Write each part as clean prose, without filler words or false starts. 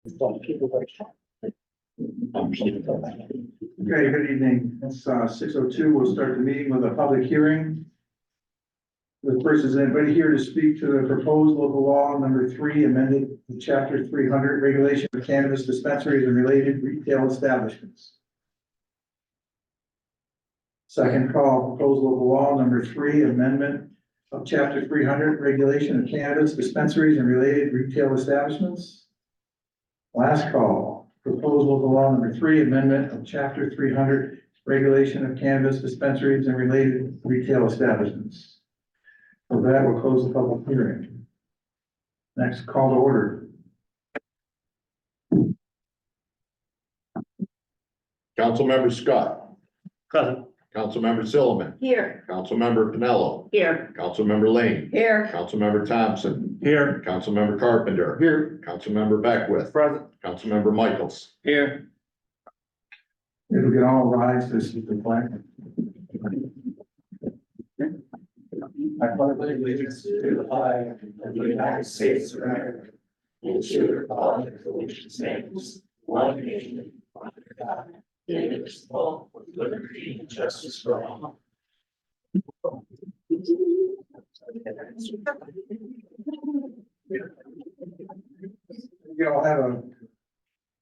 Okay, good evening. It's 6:02. We'll start the meeting with a public hearing. The first is anybody here to speak to the proposed local law number 3 amended to chapter 300 regulation of cannabis dispensaries and related retail establishments. Second call, proposed local law number 3 amendment of chapter 300 regulation of cannabis dispensaries and related retail establishments. Last call, proposed local law number 3 amendment of chapter 300 regulation of cannabis dispensaries and related retail establishments. With that, we'll close the public hearing. Next, call to order. Councilmember Scott. Present. Councilmember Silliman. Here. Councilmember Pinello. Here. Councilmember Lane. Here. Councilmember Thompson. Here. Councilmember Carpenter. Here. Councilmember Beckwith. Present. Councilmember Michaels. Here. If we can all rise to see the flag. I pledge allegiance to the flag of the United States of America and to the republic for which it stands, one nation, under God, indivisible, with liberty and justice for all. We all have a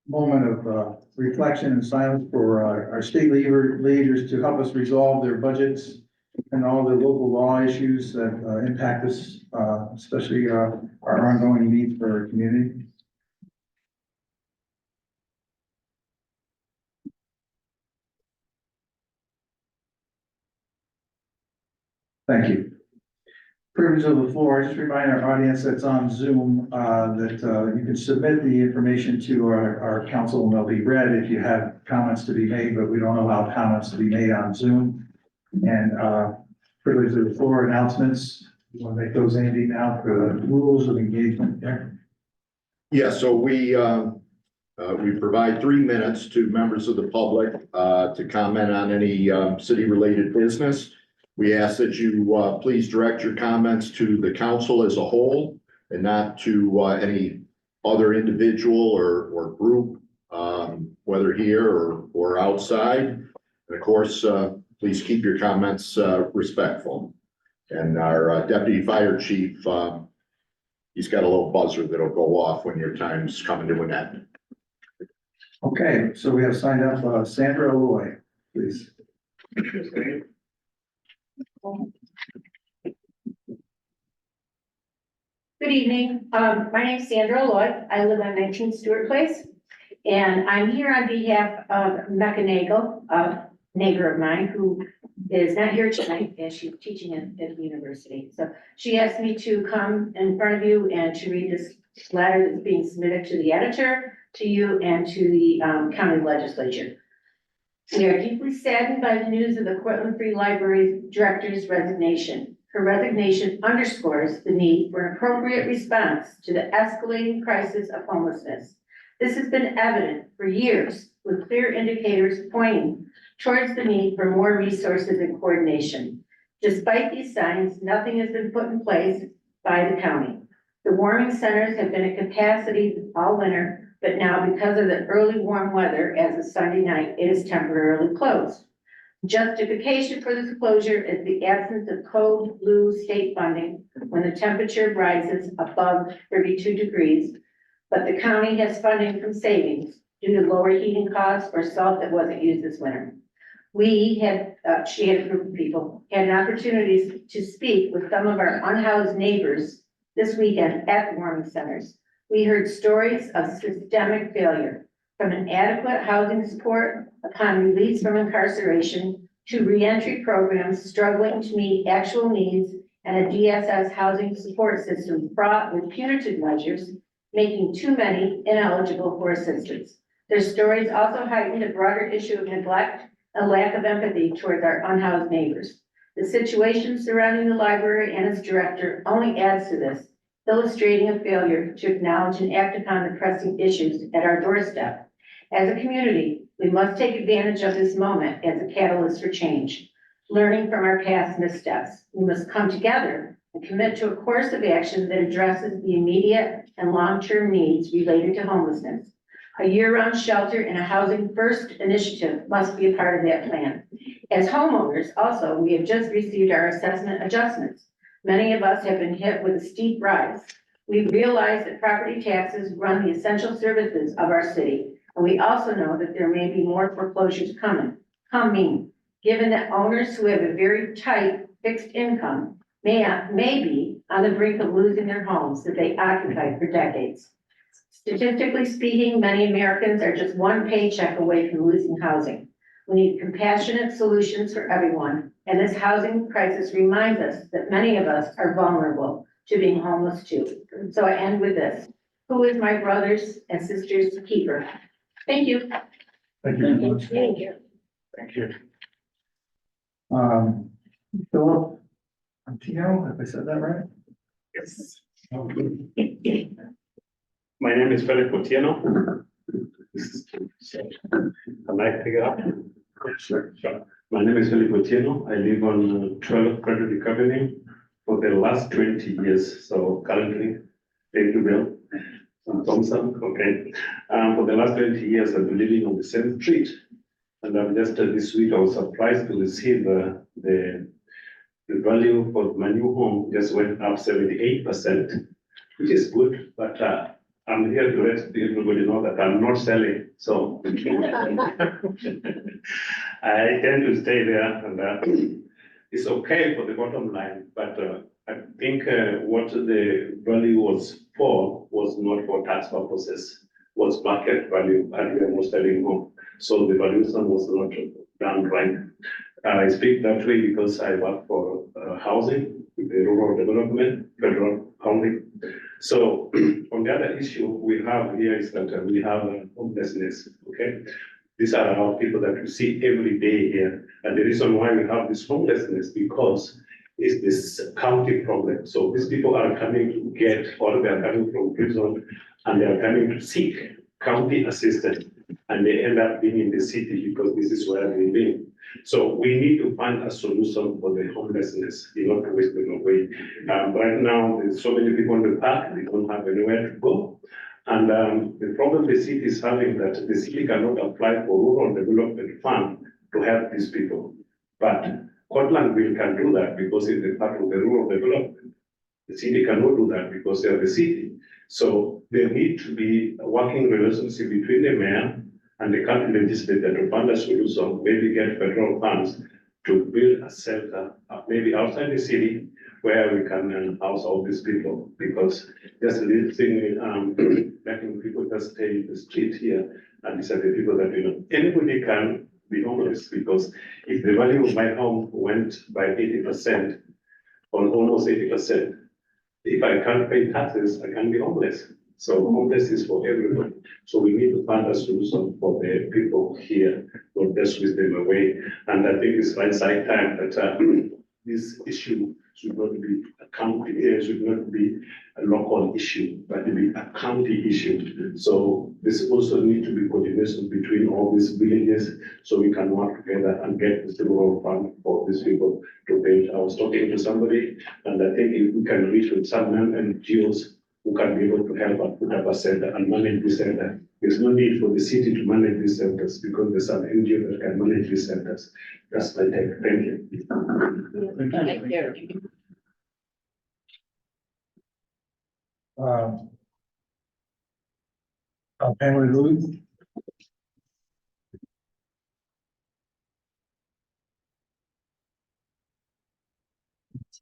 moment of reflection and silence for our state leaders to help us resolve their budgets and all the local law issues that impact us, especially our ongoing needs for our community. Thank you. Privilege of the floor. Just remind our audience that's on Zoom that you can submit the information to our council and they'll be read if you have comments to be made, but we don't allow comments to be made on Zoom. And privilege of the floor announcements. You want to make those, Andy, now for the rules of engagement there? Yeah, so we provide 3 minutes to members of the public to comment on any city-related business. We ask that you please direct your comments to the council as a whole and not to any other individual or group, whether here or outside. And of course, please keep your comments respectful. And our deputy fire chief, he's got a little buzzer that'll go off when your time's coming to an end. Okay, so we have signed up Sandra Alloy, please. Good evening. My name is Sandra Lloyd. I live on 19 Stewart Place. And I'm here on behalf of Mecca Nagel, a neighbor of mine who is not here tonight as she's teaching at the university. So she asked me to come in front of you and to read this letter that's being submitted to the editor, to you, and to the county legislature. We are deeply saddened by the news of the Cortland Free Library Director's resignation. Her resignation underscores the need for an appropriate response to the escalating crisis of homelessness. This has been evident for years, with clear indicators pointing towards the need for more resources and coordination. Despite these signs, nothing has been put in place by the county. The warming centers have been at capacity all winter, but now because of the early warm weather as of Sunday night, it is temporarily closed. Justification for this closure is the absence of code blue state funding when the temperature rises above 32 degrees, but the county has funding from savings due to lower heating costs or salt that wasn't used this winter. We had, she had a group of people, had an opportunity to speak with some of our unhoused neighbors this weekend at the warming centers. We heard stories of systemic failure, from inadequate housing support upon release from incarceration to reentry programs struggling to meet actual needs and a DSS housing support system fraught with punitive measures, making too many ineligible for assistance. Their stories also heightened a broader issue of neglect and lack of empathy towards our unhoused neighbors. The situation surrounding the library and its director only adds to this, illustrating a failure to acknowledge and act upon the pressing issues at our doorstep. As a community, we must take advantage of this moment as a catalyst for change. Learning from our past missteps, we must come together and commit to a course of action that addresses the immediate and long-term needs related to homelessness. A year-round shelter and a housing first initiative must be a part of that plan. As homeowners, also, we have just received our assessment adjustments. Many of us have been hit with a steep rise. We realize that property taxes run the essential services of our city, and we also know that there may be more foreclosures coming, given that owners who have a very tight fixed income may be on the brink of losing their homes that they occupied for decades. Statistically speaking, many Americans are just one paycheck away from losing housing. We need compassionate solutions for everyone, and this housing crisis reminds us that many of us are vulnerable to being homeless too. So I end with this. Who is my brothers and sisters keeper? Thank you. Thank you very much. Thank you. Thank you. Philip Antino, if I said that right? Yes. My name is Philip Otieno. Can I pick it up? Sure. My name is Philip Otieno. I live on 12 Frederick Avenue for the last 20 years. So currently, thank you, Bill. Thompson, okay. For the last 20 years, I've been living on the same street. And I'm just this week, I was surprised to receive the value for my new home just went up 78%, which is good, but I'm here to let everybody know that I'm not selling, so I tend to stay there, and it's okay for the bottom line, but I think what the value was for was not for tax purposes, was market value, and we are not selling home. So the valuation was not done right. I speak that way because I work for housing, the rural development, federal housing. So on the other issue we have here is that we have homelessness, okay? These are our people that we see every day here. And the reason why we have this homelessness because it's this county problem. So these people are coming to get, or they are coming from prison and they are coming to seek county assistance. And they end up being in the city because this is where they live. So we need to find a solution for the homelessness, not to waste them away. Right now, there's so many people in the park, they don't have anywhere to go. And the problem the city is having that the city cannot apply for rural development fund to help these people. But Cortlandville can do that because it's a part of the rural development. The city cannot do that because they are the city. So there need to be a working relationship between the mayor and the county legislature to find a solution, maybe get federal funds to build a shelter, maybe outside the city, where we can house all these people. Because just a little thing, letting people just stay in the street here, and these are the people that, anybody can be homeless, because if the value of my home went by 80%, or almost 80%, if I can't pay taxes, I can be homeless. So homeless is for everyone. So we need to find a solution for the people here, not just with them away. And I think it's right side time that this issue should not be a county, should not be a local issue, but to be a county issue. So this also need to be coordination between all these villages, so we can work together and get this rural fund for these people to pay. I was talking to somebody, and I think if we can reach with some NGOs who can be able to help and put up a center and manage the center. There's no need for the city to manage these centers because there's an NGO that can manage these centers. That's my take. Thank you. Thank you. Pamela Louise.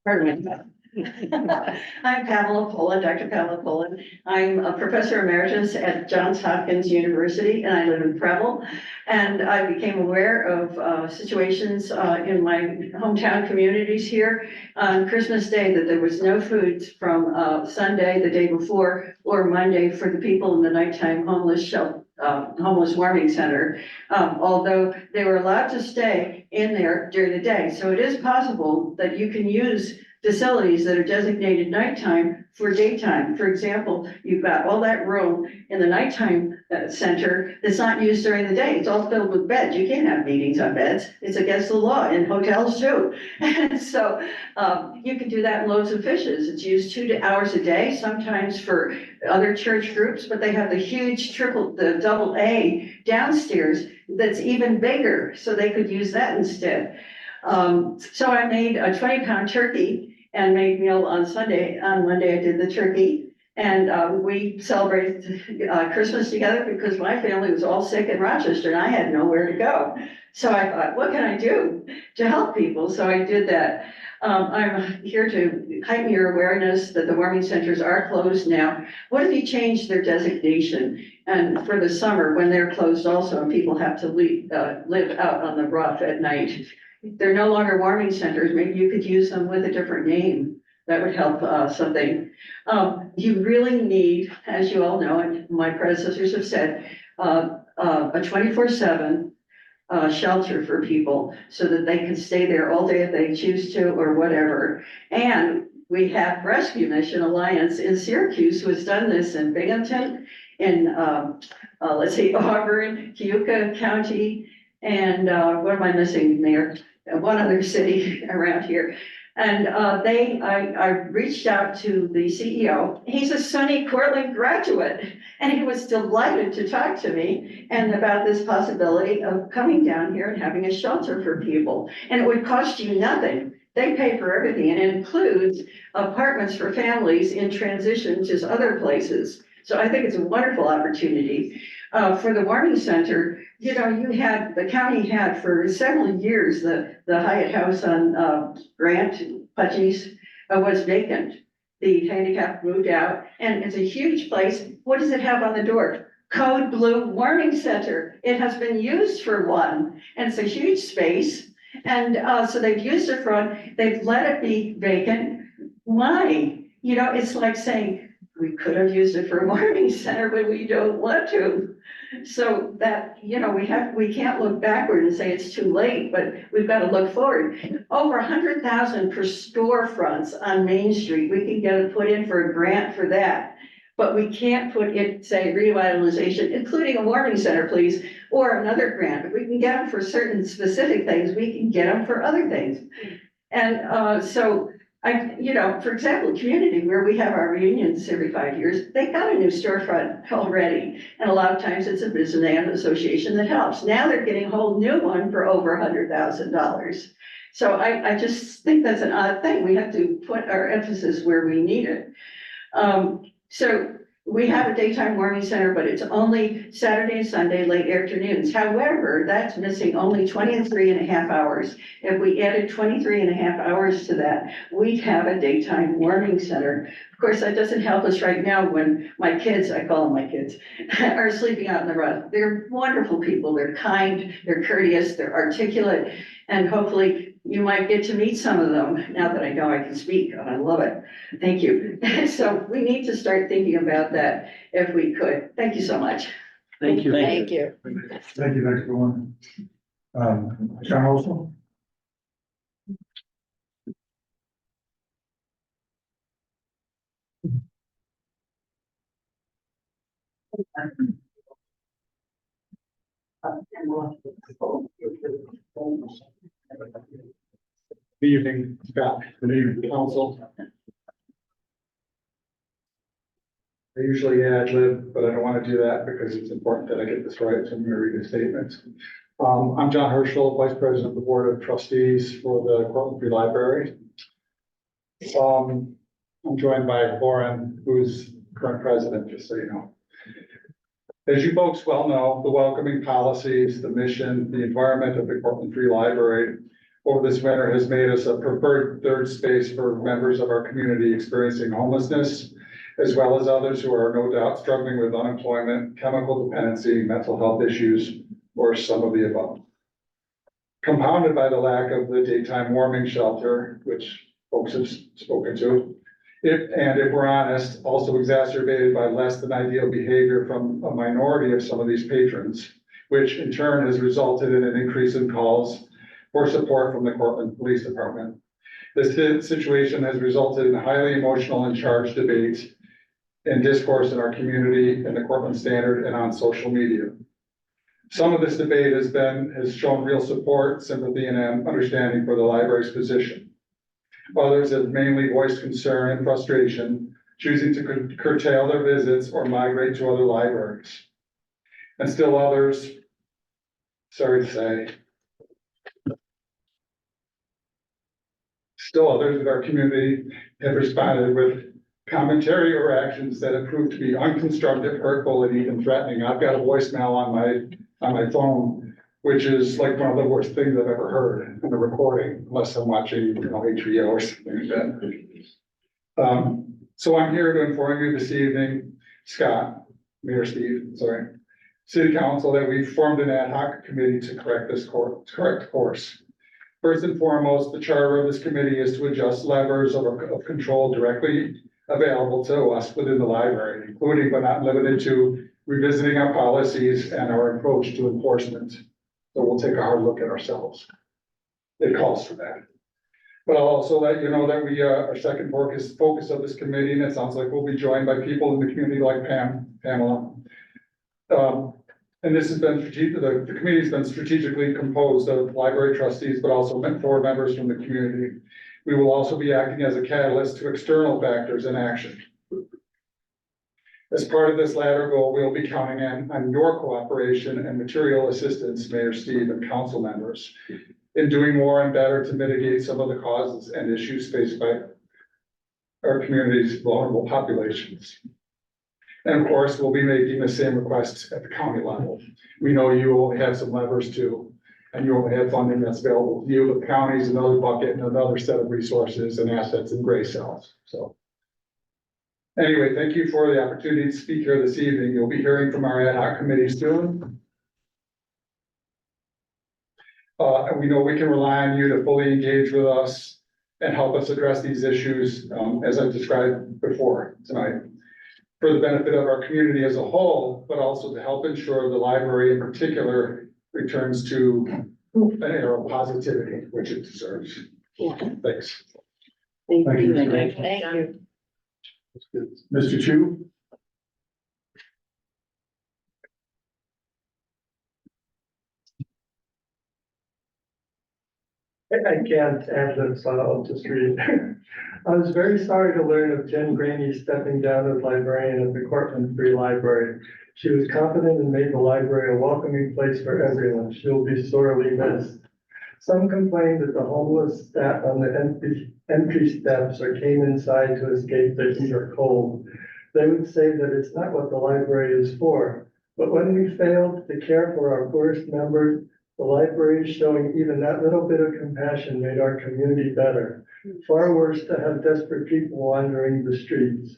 Pardon me. I'm Pamela Pullen, Dr. Pamela Pullen. I'm a professor emeritus at Johns Hopkins University, and I live in Preble. And I became aware of situations in my hometown communities here on Christmas Day that there was no food from Sunday, the day before, or Monday for the people in the nighttime homeless shelter. Homeless warming center, although they were allowed to stay in there during the day. So it is possible that you can use facilities that are designated nighttime for daytime. For example, you've got all that room in the nighttime center that's not used during the day. It's all filled with beds. You can't have meetings on beds. It's against the law in hotels too. And so you can do that in Loaves and Fishes. It's used 2 hours a day, sometimes for other church groups, but they have the huge the double A downstairs that's even bigger, so they could use that instead. So I made a 20-pound turkey and made meal on Sunday. On Monday, I did the turkey. And we celebrated Christmas together because my family was all sick in Rochester and I had nowhere to go. So I thought, what can I do to help people? So I did that. I'm here to heighten your awareness that the warming centers are closed now. What if you change their designation? And for the summer, when they're closed also, and people have to live out on the rough at night, they're no longer warming centers. Maybe you could use them with a different name. That would help something. You really need, as you all know, and my predecessors have said, a 24/7 shelter for people so that they can stay there all day if they choose to or whatever. And we have Rescue Mission Alliance in Syracuse who has done this in Binghamton, in let's see, Auburn, Cayuga County, and what am I missing there? One other city around here. And I reached out to the CEO. He's a SUNY Cortland graduate, and he was delighted to talk to me and about this possibility of coming down here and having a shelter for people. And it would cost you nothing. They pay for everything, and it includes apartments for families in transition to other places. So I think it's a wonderful opportunity. For the warming center, you know, the county had for several years, the Hyatt House on Grant, Putchie's, was vacant. The handicap moved out, and it's a huge place. What does it have on the door? Code Blue Warming Center. It has been used for one, and it's a huge space. And so they've used it for one. They've let it be vacant. Why? You know, it's like saying, we could have used it for a warming center, but we don't want to. So that, you know, we can't look backward and say it's too late, but we've got to look forward. Over 100,000 for storefronts on Main Street. We can get it put in for a grant for that. But we can't put it, say, revitalization, including a warming center, please, or another grant. If we can get them for certain specific things, we can get them for other things. And so you know, for example, community where we have our reunions every 5 years, they got a new storefront already. And a lot of times it's a business association that helps. Now they're getting a whole new one for over $100,000. So I just think that's an odd thing. We have to put our emphasis where we need it. So we have a daytime warming center, but it's only Saturday and Sunday, late afternoons. However, that's missing only 23.5 hours. If we added 23.5 hours to that, we'd have a daytime warming center. Of course, that doesn't help us right now when my kids, I call them my kids, are sleeping out in the rough. They're wonderful people. They're kind, they're courteous, they're articulate, and hopefully you might get to meet some of them now that I know I can speak. I love it. Thank you. So we need to start thinking about that if we could. Thank you so much. Thank you. Thank you. Thank you, Dr. Bowen. John Olson? Good evening, Scott. Good evening, council. I usually ad lib, but I don't want to do that because it's important that I get this right, so I'm going to read the statements. I'm John Herschel, Vice President of the Board of Trustees for the Cortland Free Library. I'm joined by Lauren, who's current president, just so you know. As you folks well know, the welcoming policies, the mission, the environment of the Cortland Free Library over this winter has made us a preferred third space for members of our community experiencing homelessness, as well as others who are no doubt struggling with unemployment, chemical dependency, mental health issues, or some of the above. Compounded by the lack of the daytime warming shelter, which folks have spoken to, if we're honest, also exacerbated by less than ideal behavior from a minority of some of these patrons, which in turn has resulted in an increase in calls for support from the Cortland Police Department. This situation has resulted in highly emotional and charged debates and discourse in our community, in the Cortland Standard, and on social media. Some of this debate has shown real support, sympathy, and understanding for the library's position. Others have mainly voiced concern and frustration, choosing to curtail their visits or migrate to other libraries. And still others, sorry to say, still others in our community have responded with commentary or actions that have proved to be unconstructive, hurtful, and even threatening. I've got a voicemail on my phone, which is like one of the worst things I've ever heard in a recording, unless I'm watching, HBO or something like that. So I'm here to inform you this evening, Mayor Steve, City Council, that we formed an ad hoc committee to correct course. First and foremost, the charter of this committee is to adjust levers of control directly available to us within the library, including but not limited to revisiting our policies and our approach to enforcement. So we'll take a hard look at ourselves. It calls for that. But I'll also let you know that our second focus of this committee, and it sounds like we'll be joined by people in the community like Pamela. And this has been the committee's been strategically composed of library trustees, but also 4 members from the community. We will also be acting as a catalyst to external factors in action. As part of this latter goal, we'll be counting on your cooperation and material assistance, Mayor Steve and council members, in doing more and better to mitigate some of the causes and issues faced by our community's vulnerable populations. And of course, we'll be making the same requests at the county level. We know you only have some levers too, and you only have funding that's available to you, but counties another bucket and another set of resources and assets in gray cells. So anyway, thank you for the opportunity to speak here this evening. You'll be hearing from our ad hoc committee soon. And we know we can rely on you to fully engage with us and help us address these issues, as I've described before tonight, for the benefit of our community as a whole, but also to help ensure the library in particular returns to an era of positivity, which it deserves. Thanks. Thank you. Thank you. Mr. Chu? I can't add this, I'll just read. I was very sorry to learn of Jen Graney stepping down as librarian at the Cortland Free Library. She was confident and made the library a welcoming place for everyone. She'll be sorely missed. Some complained that the homeless sat on the entry steps or came inside to escape the heat or cold. They would say that it's not what the library is for. But when we failed to care for our poorest members, the library showing even that little bit of compassion made our community better. Far worse to have desperate people wandering the streets.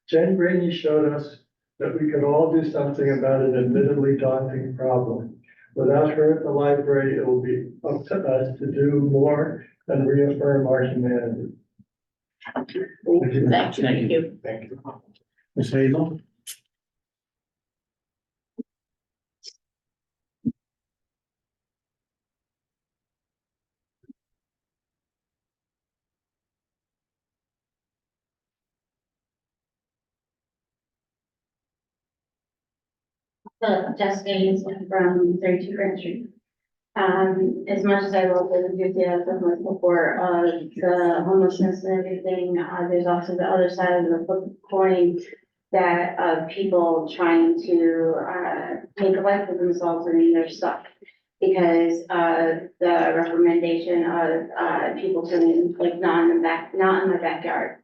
Jen Graney showed us that we could all do something about an admittedly daunting problem. Without her at the library, it will be up to us to do more and reaffirm our humanity. Thank you. Thank you. Ms. Hazel? Jessica Haynes from 32 Grand Street. As much as I love the enthusiasm with before the homelessness and everything, there's also the other side of the coin that of people trying to make a life for themselves and they're stuck because of the recommendation of people to like not in my backyard.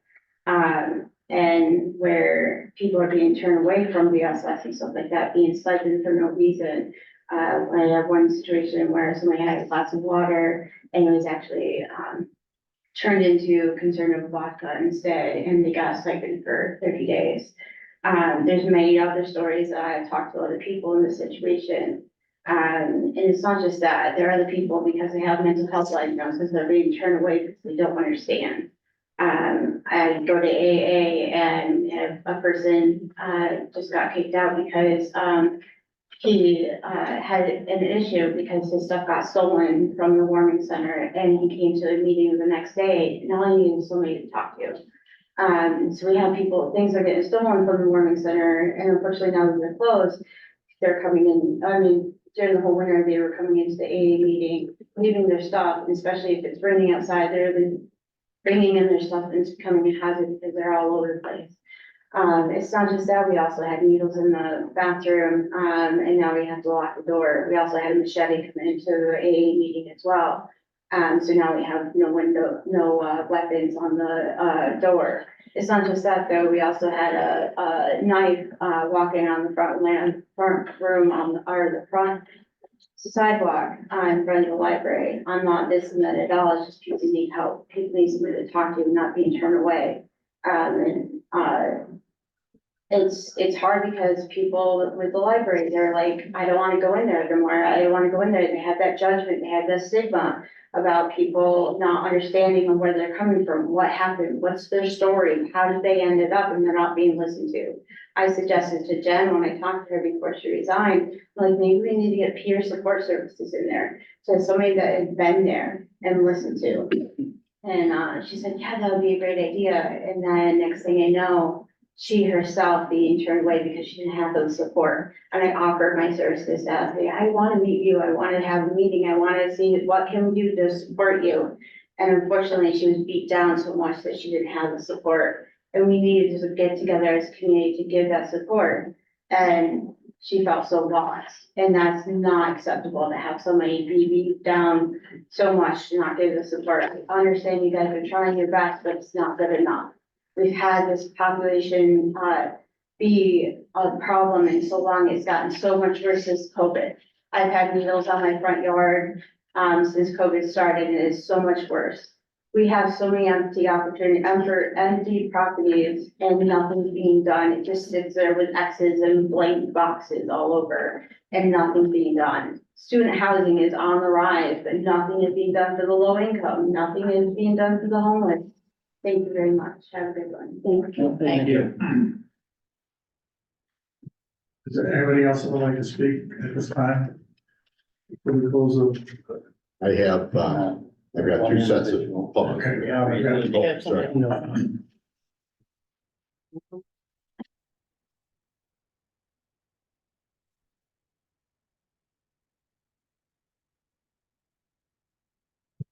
And where people are being turned away from the SS and stuff like that, being stipend for no reason. I have one situation where somebody had a glass of water and it was actually turned into conservative vodka instead, and they got a stipend for 30 days. There's many other stories that I've talked to other people in this situation. And it's not just that, there are other people because they have mental health diagnoses that are being turned away because they don't understand. I go to AA and a person just got kicked out because he had an issue because his stuff got stolen from the warming center, and he came to a meeting the next day, and all he needed was somebody to talk to. So we have people, things are getting stolen from the warming center, and unfortunately now that they're closed, they're coming in, I mean, during the whole winter, they were coming into the AA meeting, leaving their stuff, and especially if it's raining outside, they're then bringing in their stuff and it's becoming a hazard because they're all over the place. It's not just that, we also had needles in the bathroom, and now we have to lock the door. We also had a machete come into the AA meeting as well. So now we have no weapons on the door. It's not just that though, we also had a knife, walking on the front room the front sidewalk, in front of the library. I'm not dissing that at all, it's just people need help, people need somebody to talk to, not being turned away. It's hard because people with the library, they're like, I don't wanna go in there anymore, I don't wanna go in there, they have that judgment, they have that stigma about people not understanding of where they're coming from, what happened, what's their story, how did they ended up, and they're not being listened to. I suggested to Jen when I talked to her before she resigned, like, maybe we need to get peer support services in there, so somebody that has been there and listened to. And, she said, yeah, that would be a great idea, and then next thing I know, she herself being turned away because she didn't have those support. And I offered my services to say, I want to meet you, I want to have a meeting, I want to see what can we do to support you. And unfortunately, she was beat down so much that she didn't have the support. And we needed to get together as a community to give that support. And she felt so lost. And that's not acceptable to have somebody be beat down so much to not give the support. I understand you guys are trying your best, but it's not good enough. We've had this population, be a problem and so long, it's gotten so much worse since COVID. I've had needles on my front yard, since COVID started, and it's so much worse. We have so many empty properties and nothing's being done. It just sits there with X's and blank boxes all over and nothing's being done. Student housing is on the rise, but nothing is being done for the low income. Nothing is being done for the homeless. Thank you very much. Have a good one. Thank you. Thank you. Is there anybody else that would like to speak at this time? Before we close the. I have, I've got two sets of public. Okay, yeah, we got it. Oh, sorry.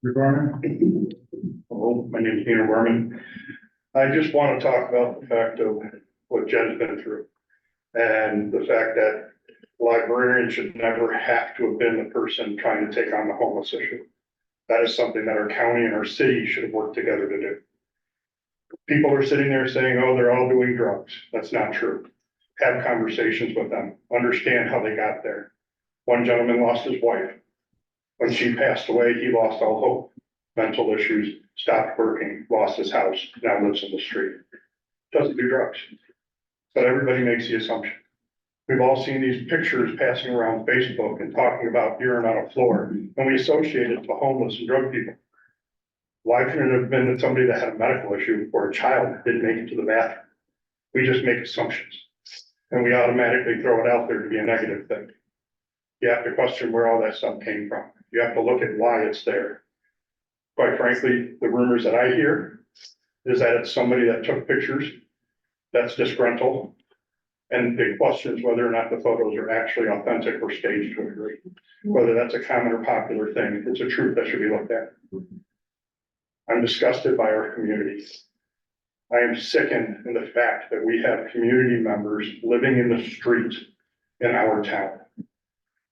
Mr. Gorman? Hello, my name is Peter Berman. I just want to talk about the fact of what Jen's been through. And the fact that librarians should never have to have been the person trying to take on the homeless issue. That is something that our county and our city should have worked together to do. People are sitting there saying, oh, they're all doing drugs. That's not true. Have conversations with them, understand how they got there. One gentleman lost his wife. When she passed away, he lost all hope. Mental issues, stopped working, lost his house, now lives in the street. Doesn't do drugs. But everybody makes the assumption. We've all seen these pictures passing around Facebook and talking about urine on a floor, and we associate it to homeless and drug people. Why couldn't it have been that somebody that had a medical issue or a child that didn't make it to the bathroom? We just make assumptions, and we automatically throw it out there to be a negative thing. You have to question where all that stuff came from. You have to look at why it's there. Quite frankly, the rumors that I hear is that it's somebody that took pictures that's disgruntled. And it questions whether or not the photos are actually authentic or staged to a degree. Whether that's a common or popular thing, it's a truth that should be looked at. I'm disgusted by our community. I am sickened in the fact that we have community members living in the street in our town.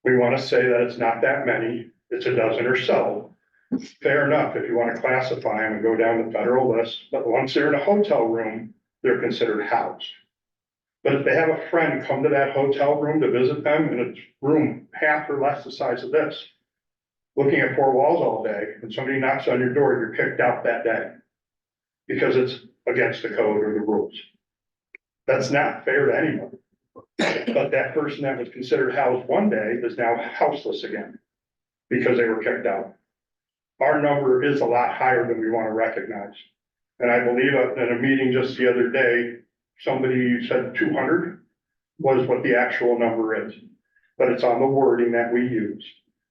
We want to say that it's not that many, it's a dozen or so. Fair enough, if you want to classify them and go down the federal list, but once they're in a hotel room, they're considered housed. But if they have a friend come to that hotel room to visit them in a room half or less the size of this, looking at four walls all day, and somebody knocks on your door, you're kicked out that day because it's against the code or the rules. That's not fair to anyone. But that person that was considered housed one day is now houseless again because they were kicked out. Our number is a lot higher than we want to recognize. And I believe in a meeting just the other day, somebody said 200 was what the actual number is. but it's on the wording that we use.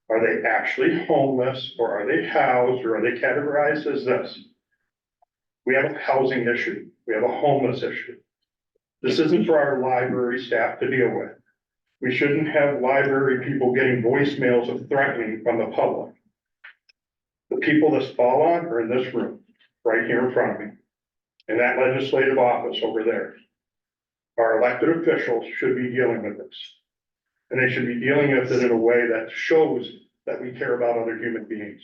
Are they actually homeless, or are they housed, or are they categorized as this? We have a housing issue, we have a homeless issue. This isn't for our library staff to deal with. We shouldn't have library people getting voicemails of threatening from the public. The people this fall on are in this room, right here in front of me, in that legislative office over there. Our elected officials should be dealing with this. And they should be dealing with it in a way that shows that we care about other human beings.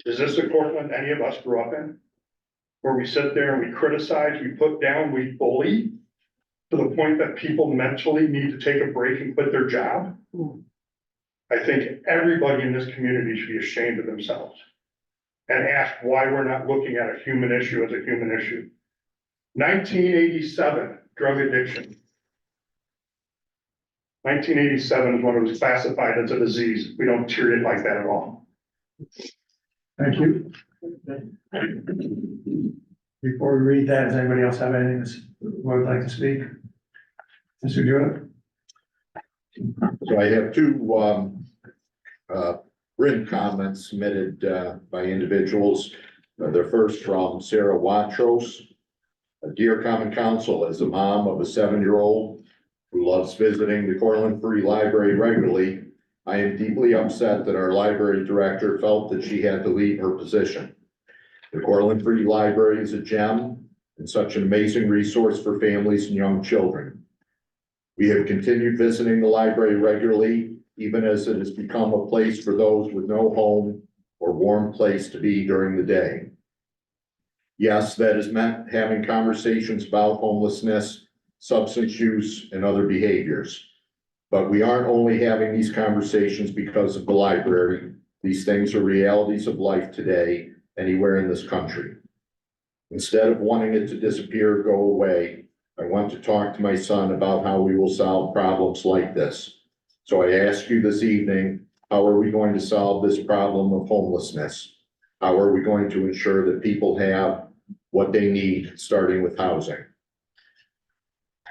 Is this the Cortland any of us grew up in? Where we sit there and we criticize, we put down, we bully, to the point that people mentally need to take a break and quit their job? I think everybody in this community should be ashamed of themselves and ask why we're not looking at a human issue as a human issue. 1987, drug addiction. 1987 is when it was classified as a disease. We don't treat it like that at all. Thank you. Before we read that, does anybody else have anything would like to speak? Mr. Jewett? So I have two written comments submitted by individuals. The first from Sarah Watros. Dear Common Council, as a mom of a 7-year-old who loves visiting the Cortland Free Library regularly, I am deeply upset that our library director felt that she had to leave her position. The Cortland Free Library is a gem and such an amazing resource for families and young children. We have continued visiting the library regularly, even as it has become a place for those with no home or warm place to be during the day. Yes, that has meant having conversations about homelessness, substance use, and other behaviors. But we aren't only having these conversations because of the library. These things are realities of life today, anywhere in this country. Instead of wanting it to disappear or go away, I want to talk to my son about how we will solve problems like this. So I ask you this evening, how are we going to solve this problem of homelessness? How are we going to ensure that people have what they need, starting with housing?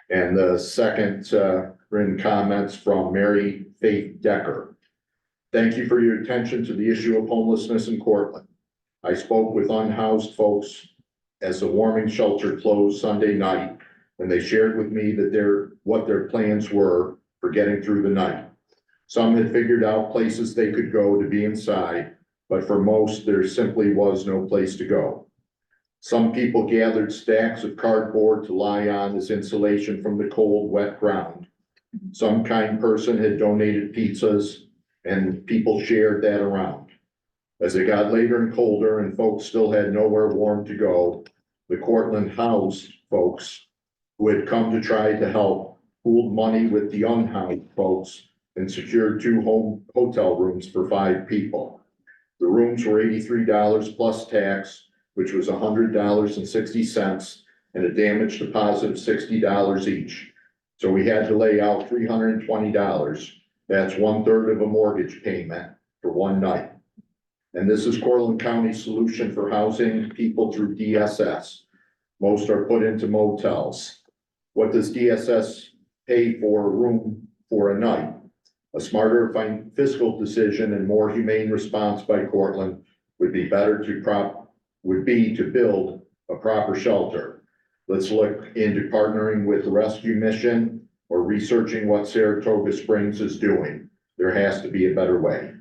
And the second written comments from Mary Faith Decker. Thank you for your attention to the issue of homelessness in Cortland. I spoke with unhoused folks as the warming shelter closed Sunday night, and they shared with me that what their plans were for getting through the night. Some had figured out places they could go to be inside, but for most, there simply was no place to go. Some people gathered stacks of cardboard to lie on as insulation from the cold, wet ground. Some kind person had donated pizzas, and people shared that around. As it got later and colder and folks still had nowhere warm to go, the Cortland housed folks who had come to try to help pooled money with the unhoused folks and secured 2 hotel rooms for 5 people. The rooms were $83 plus tax, which was $100.60, and a damage deposit of $60 each. So we had to lay out $320. That's 1/3 of a mortgage payment for one night. And this is Cortland County's solution for housing people through DSS. Most are put into motels. What does DSS pay for a room for a night? A smarter fiscal decision and more humane response by Cortland would be to build a proper shelter. Let's look into partnering with the rescue mission or researching what Saratoga Springs is doing. There has to be a better way.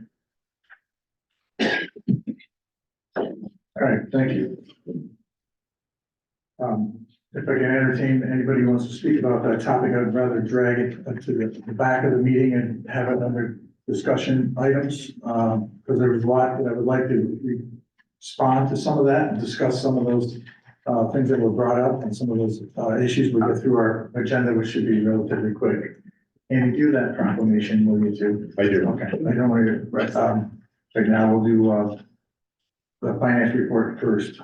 All right, thank you. If I can entertain anybody who wants to speak about that topic, I'd rather drag it to the back of the meeting and have it under discussion items. Because there was a lot that I would like to respond to some of that and discuss some of those things that were brought up and some of those issues we go through our agenda, which should be relatively quick. And you do that proclamation, will you too? I do. Okay, I don't want to, right now we'll do the finance report first.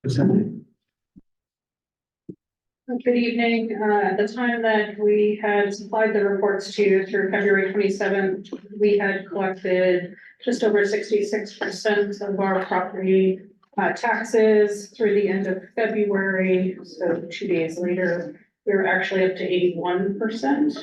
Assembly. Good evening. At the time that we had supplied the reports to you through February 27th, we had collected just over 66% of our property taxes through the end of February. So 2 days later, we were actually up to 81%.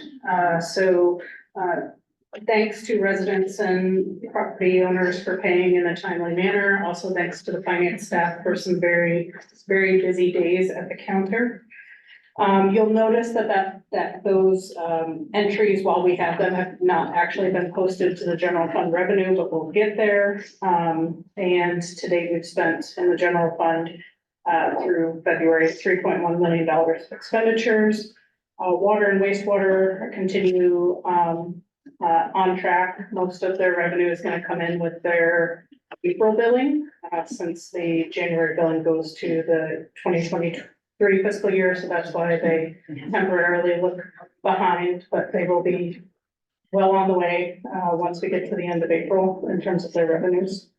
Thanks to residents and property owners for paying in a timely manner. Also thanks to the finance staff for some very, very busy days at the counter. You'll notice that those entries, while we have them, have not actually been posted to the general fund revenue, but we'll get there. And today we've spent in the general fund through February, $3.1 million of expenditures. Water and wastewater continue on track. Most of their revenue is going to come in with their April billing, since the January billing goes to the 2023 fiscal year. So that's why they temporarily look behind, but they will be well on the way once we get to the end of April in terms of their revenues.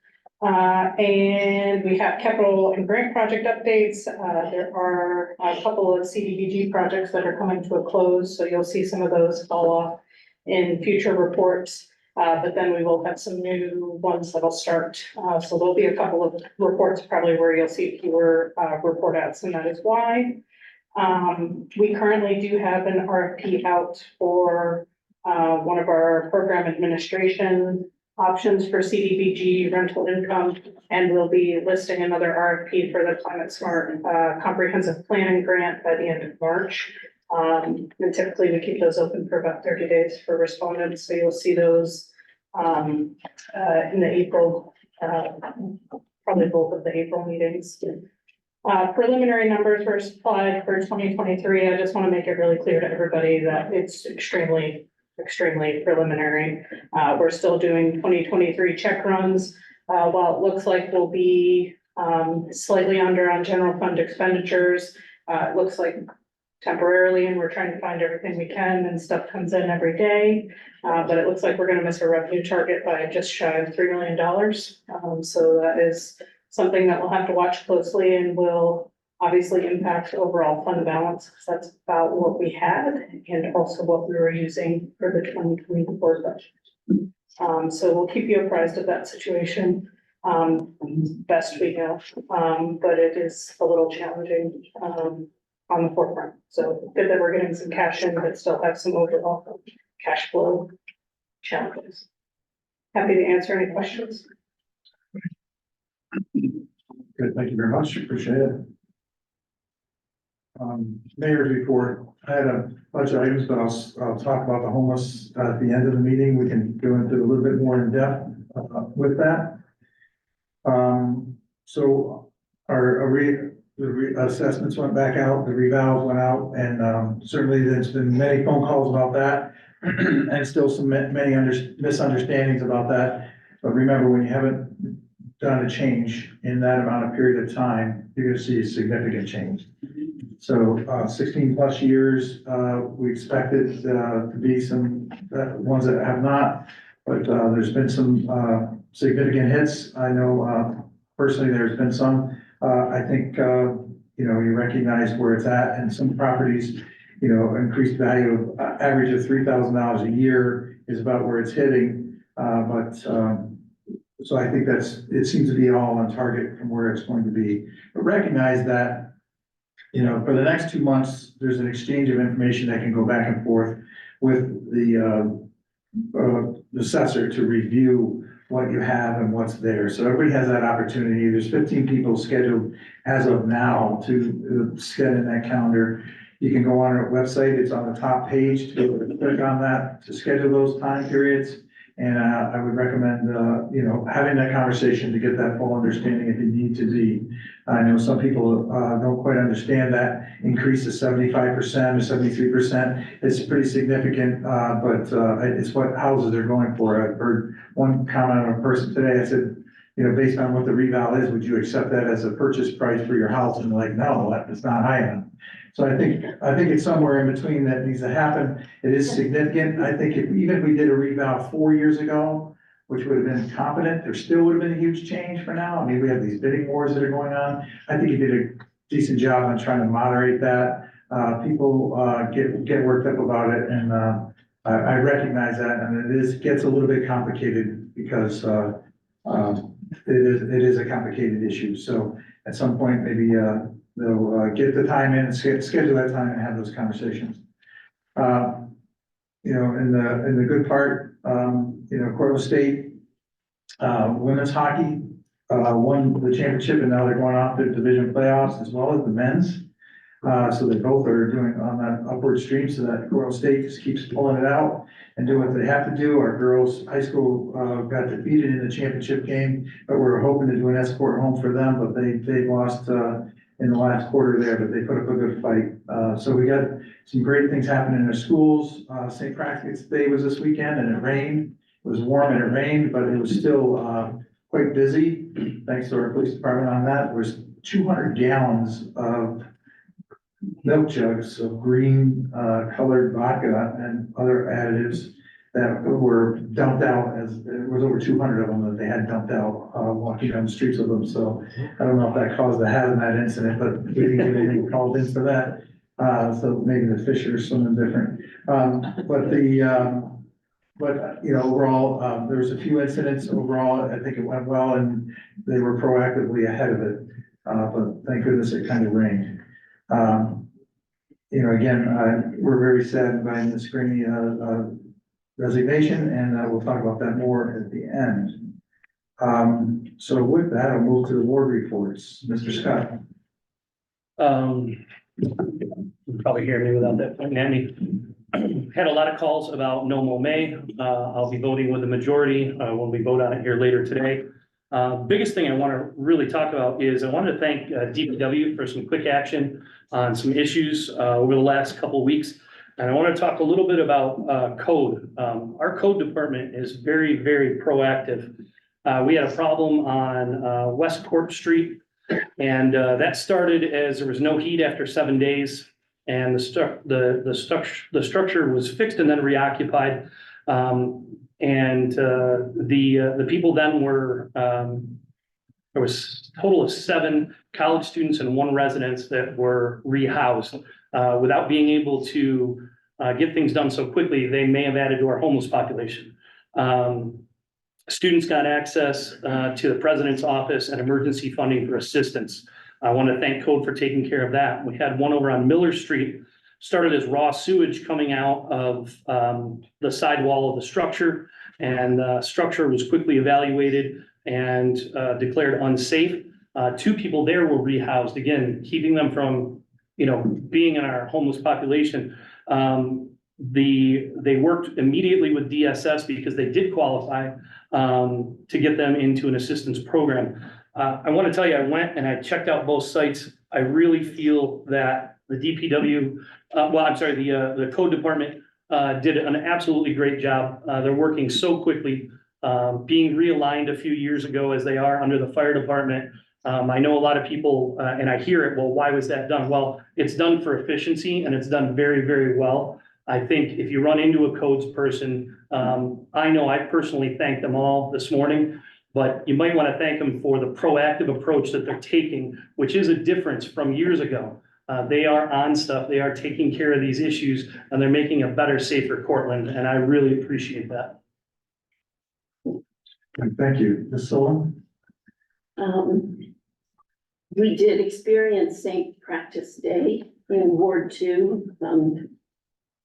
And we have capital and grant project updates. There are a couple of CDBG projects that are coming to a close, so you'll see some of those fall off in future reports. But then we will have some new ones that'll start. So there'll be a couple of reports probably where you'll see fewer report outs, and that is why. We currently do have an RFP out for one of our program administration options for CDBG rental income, and we'll be listing another RFP for the Climate Smart Comprehensive Planning Grant by the end of March. And typically we keep those open for about 30 days for respondents, so you'll see those in the April, probably both of the April meetings. Preliminary numbers were supplied for 2023. I just want to make it really clear to everybody that it's extremely preliminary. We're still doing 2023 check runs. While it looks like we'll be slightly under on general fund expenditures, it looks like temporarily, and we're trying to find everything we can, and stuff comes in every day. But it looks like we're going to miss our revenue target by just shy of $3 million. So that is something that we'll have to watch closely and will obviously impact overall fund balance, because that's about what we had and also what we were using for the 2024 budget. So we'll keep you apprised of that situation best we know, but it is a little challenging on the forefront. So good that we're getting some cash in, but still have some overall cash flow challenges. Happy to answer any questions. Good, thank you very much, appreciate it. Mayor's report, I had a bunch of items, but I'll talk about the homeless at the end of the meeting. We can go into a little bit more in depth with that. So the assessments went back out, the revals went out, and certainly there's been many phone calls about that and still some many misunderstandings about that. But remember, when you haven't done a change in that amount of period of time, you're gonna see a significant change. So 16 plus years, we expected to be some ones that have not, but there's been some significant hits. I know personally there's been some. I think you recognize where it's at, and some properties, increased value of average of $3,000 a year is about where it's hitting. So I think it seems to be all on target from where it's going to be. But recognize that, for the next 2 months, there's an exchange of information that can go back and forth with the assessor to review what you have and what's there. So everybody has that opportunity. There's 15 people scheduled as of now to get in that calendar. You can go on our website. It's on the top page to click on that to schedule those time periods. And I would recommend, having that conversation to get that full understanding if you need to be. I know some people don't quite understand that increase to 75% or 73%. It's pretty significant, but it's what houses are going for. I've heard one comment on a person today. I said, based on what the reval is, would you accept that as a purchase price for your house? And they're like, no, that's not high enough. So I think it's somewhere in between that needs to happen. It is significant. I think even if we did a reval 4 years ago, which would have been competent, there still would have been a huge change for now. I mean, we have these bidding wars that are going on. I think you did a decent job on trying to moderate that. People get worked up about it, and I recognize that, and it gets a little bit complicated because it is a complicated issue. So at some point, maybe they'll get the time in, schedule that time and have those conversations. You know, in the good part, you know, Cortland State, women's hockey, won the championship and now they're going off to division playoffs as well as the men's. So they both are doing on that upward stream so that Cortland State just keeps pulling it out and do what they have to do. Our girls' high school, got defeated in the championship game, but we're hoping to do an escort home for them, but they lost, in the last quarter there, but they put up a good fight. So we got some great things happening in our schools. St. Patrick's Day was this weekend and it rained. It was warm and it rained, but it was still, quite busy. Thanks to our police department on that. There was 200 gallons of milk jugs of green, colored vodka and other additives that were dumped out as, there was over 200 of them that they had dumped out, walking down the streets of them. So I don't know if that caused the hazmat incident, but we didn't get anything called in for that. So maybe the fish are swimming different. But you know, overall, there was a few incidents. Overall, I think it went well and they were proactively ahead of it. But thank goodness it kind of rained. You know, again, we're very saddened by Ms. Greeny, resignation, and we'll talk about that more at the end. So with that, I'll move to the board reports. Mr. Scott. You probably hear me without that pointing at me. Had a lot of calls about no mow May. I'll be voting with the majority when we vote on it here later today. Biggest thing I want to really talk about is I wanted to thank DPW for some quick action on some issues over the last couple of weeks. And I want to talk a little bit about code. Our code department is very, very proactive. We had a problem on West Court Street, and that started as there was no heat after 7 days, and the structure was fixed and then reoccupied. The people then were, there was a total of 7 college students and 1 residence that were rehoused. Without being able to get things done so quickly, they may have added to our homeless population. Students got access to the president's office and emergency funding for assistance. I want to thank Code for taking care of that. We had one over on Miller Street, started as raw sewage coming out of the sidewall of the structure, and the structure was quickly evaluated and declared unsafe. 2 people there were rehoused, again, keeping them from, you know, being in our homeless population. They worked immediately with DSS because they did qualify to get them into an assistance program. I want to tell you, I went and I checked out both sites. I really feel that the DPW, the code department did an absolutely great job. They're working so quickly, being realigned a few years ago as they are under the fire department. I know a lot of people, and I hear it, well, why was that done? Well, it's done for efficiency and it's done very, very well. I think if you run into a codes person, I know I personally thanked them all this morning, but you might want to thank them for the proactive approach that they're taking, which is a difference from years ago. They are on stuff, they are taking care of these issues, and they're making a better, safer Cortland, and I really appreciate that. Thank you. Ms. Sullivan? We did experience St. Practice Day in Ward 2.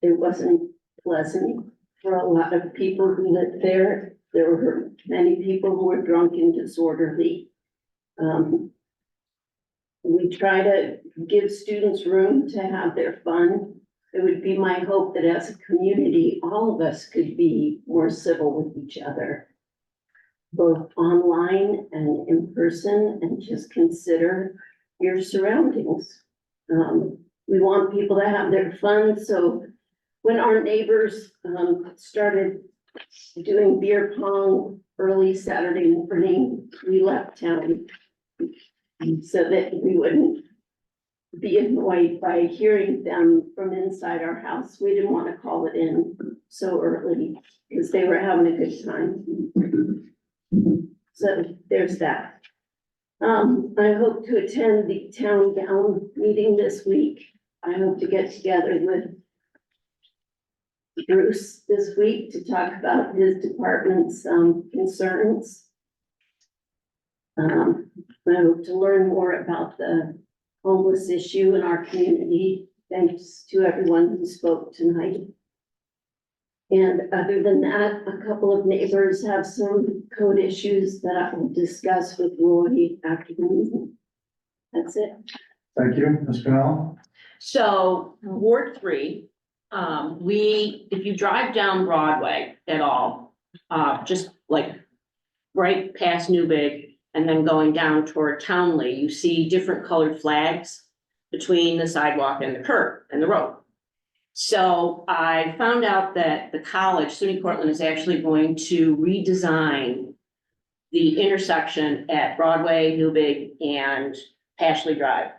It wasn't pleasant for a lot of people who lived there. There were many people who were drunk and disorderly. We try to give students room to have their fun. It would be my hope that as a community, all of us could be more civil with each other, both online and in person, and just consider your surroundings. We want people to have their fun, so when our neighbors started doing beer pong early Saturday morning, we left town so that we wouldn't be annoyed by hearing them from inside our house. We didn't want to call it in so early because they were having a good time. So there's that. I hope to attend the town gown meeting this week. I hope to get together with Bruce this week to talk about his department's concerns. I hope to learn more about the homeless issue in our community, thanks to everyone who spoke tonight. And other than that, a couple of neighbors have some code issues that I will discuss with Roy after the meeting. That's it. Thank you, Ms. Pennell. So Ward 3, if you drive down Broadway at all, just like right past Newbig and then going down toward Townley, you see different colored flags between the sidewalk and the curb and the road. So I found out that the college, SUNY Portland, is actually going to redesign the intersection at Broadway, Newbig, and Pashley Drive.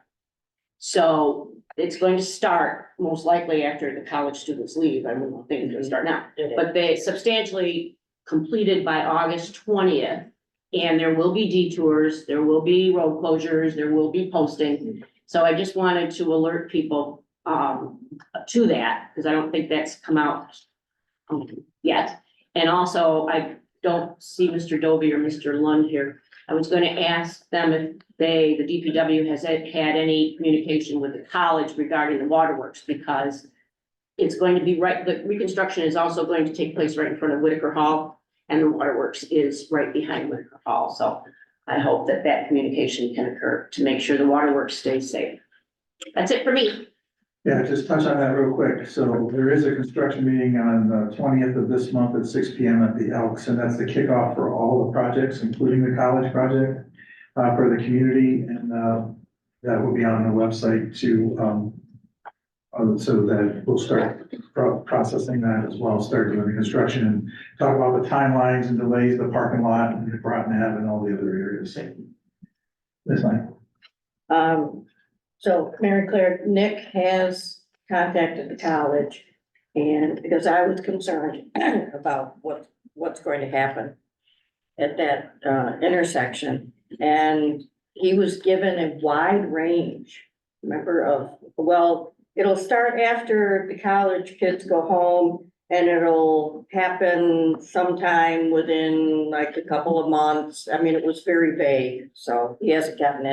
So it's going to start most likely after the college students leave. I wouldn't think it's gonna start now, but they substantially completed by August 20th. And there will be detours, there will be road closures, there will be posting. So I just wanted to alert people to that, because I don't think that's come out yet. And also, I don't see Mr. Dovey or Mr. Lund here. I was going to ask them if the DPW has had any communication with the college regarding the waterworks, because it's going to be the reconstruction is also going to take place right in front of Whitaker Hall, and the waterworks is right behind Whitaker Hall. So I hope that communication can occur to make sure the waterworks stays safe. That's it for me. Yeah, just touch on that real quick. So there is a construction meeting on the 20th of this month at 6 p.m. at the Elks, and that's the kickoff for all the projects, including the college project, for the community, and that will be on the website too, so that we'll start processing that as well, start doing the construction and talk about the timelines and delays, the parking lot and the Groton Ave and all the other areas. That's fine. So Mary Claire, Nick has contacted the college, and because I was concerned about what's going to happen at that intersection, and he was given a wide range, remember, it'll start after the college kids go home, and it'll happen sometime within like a couple of months. I mean, it was very vague, so he hasn't gotten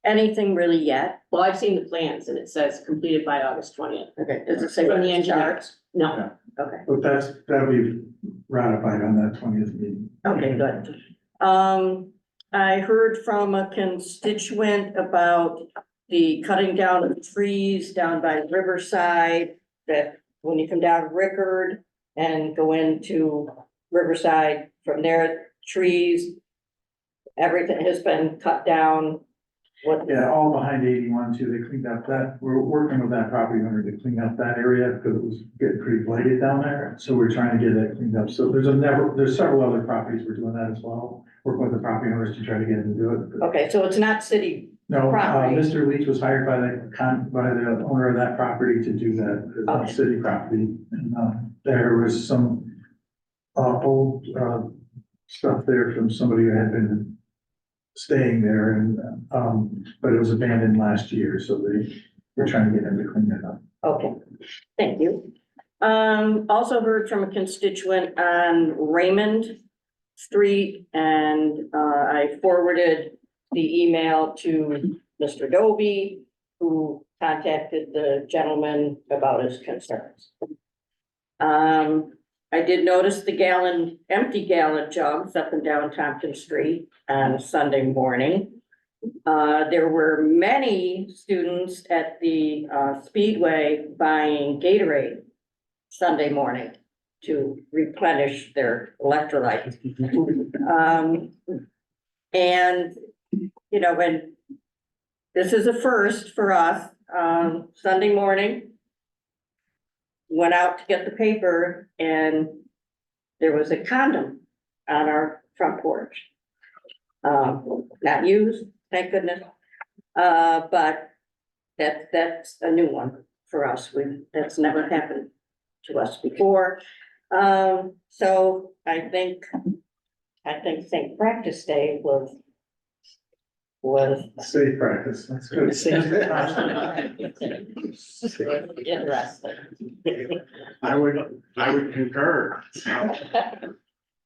anything really yet. Well, I've seen the plans and it says completed by August 20th. Okay, does it say From when the the engineers. No. Yeah. Okay, But that'll be ratified on that 20th meeting. okay, good. I heard from a constituent about the cutting down of trees down by Riverside, that when you come down Rickard and go into Riverside, from there, trees, everything has been cut down. Yeah, all behind 81 too. They cleaned up that, we're working with that property owner to clean up that area because it was getting pretty blighted down there. So we're trying to get that cleaned up. So there's several other proproperties we're doing that as well. Working with the property owners to try to get them to do it. But Okay, so it's not city, no, property. Mr. Leach was hired by the owner of that property to do that. It's not Okay. city property. And, there was some, old, stuff there from somebody who had been staying there and, but it was abandoned last year, so we're trying to get them to clean that up. okay, thank you. Also heard from a constituent on Raymond Street, and I forwarded the email to Mr. Doby, who contacted the gentleman about his concerns. I did notice the empty gallon jugs up and down Tompkins Street on Sunday morning. There were many students at the Speedway buying Gatorade Sunday morning to replenish their electrolytes. And, you know, when this is a first for us, Sunday morning, went out to get the paper and there was a condom on our front porch. Not used, thank goodness. But that's a new one for us. That's never happened to us before. So I think St. Practice Day was Safe practice, that's good. interesting. I would concur.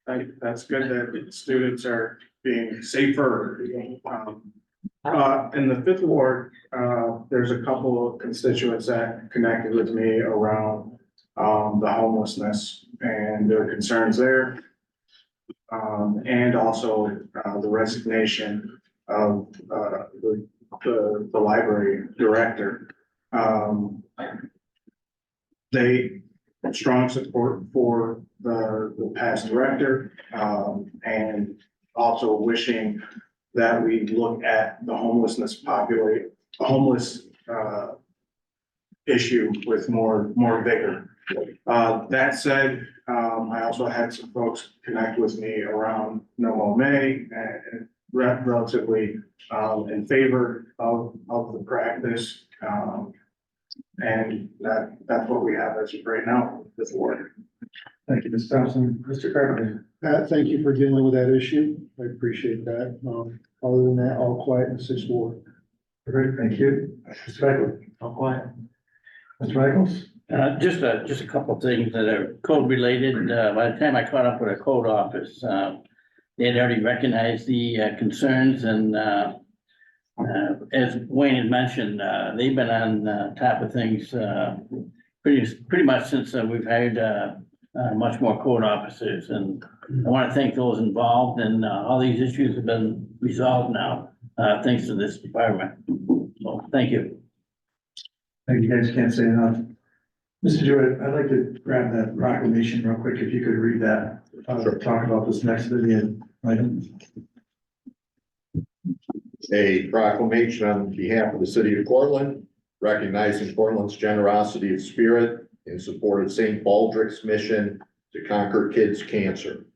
That's good that students are being safer. In the fifth ward, there's a couple of constituents that connected with me around, the homelessness and their concerns there. And also, the resignation of, the library director. They strong support for the past director, and also wishing that we look at the homeless issue with more vigor. That said, I also had some folks connect with me around No Mo May and relatively in favor of the practice. And that's what we have as of right now, this ward. Thank you, Ms. Thompson. Mr. Carpenter. Thank you for dealing with that issue. I appreciate that. Other than that, all quiet in the sixth ward. Great, thank you. Mr. Michael. All quiet. Mr. Michaels. Just a couple of things that are code related. By the time I caught up with the code office, they had already recognized the concerns and as Wayne had mentioned, they've been on top of things pretty much since we've hired much more code officers. And I want to thank those involved, and all these issues have been resolved now, thanks to this department. So thank you. Thank you, guys can't say enough. Mr. Jewett, I'd like to grab that proclamation real quick, if you could read that, talk about this next video item. A proclamation on behalf of the city of Portland, recognizing Portland's generosity of spirit in support of St. Baldrick's mission to conquer kids' cancer.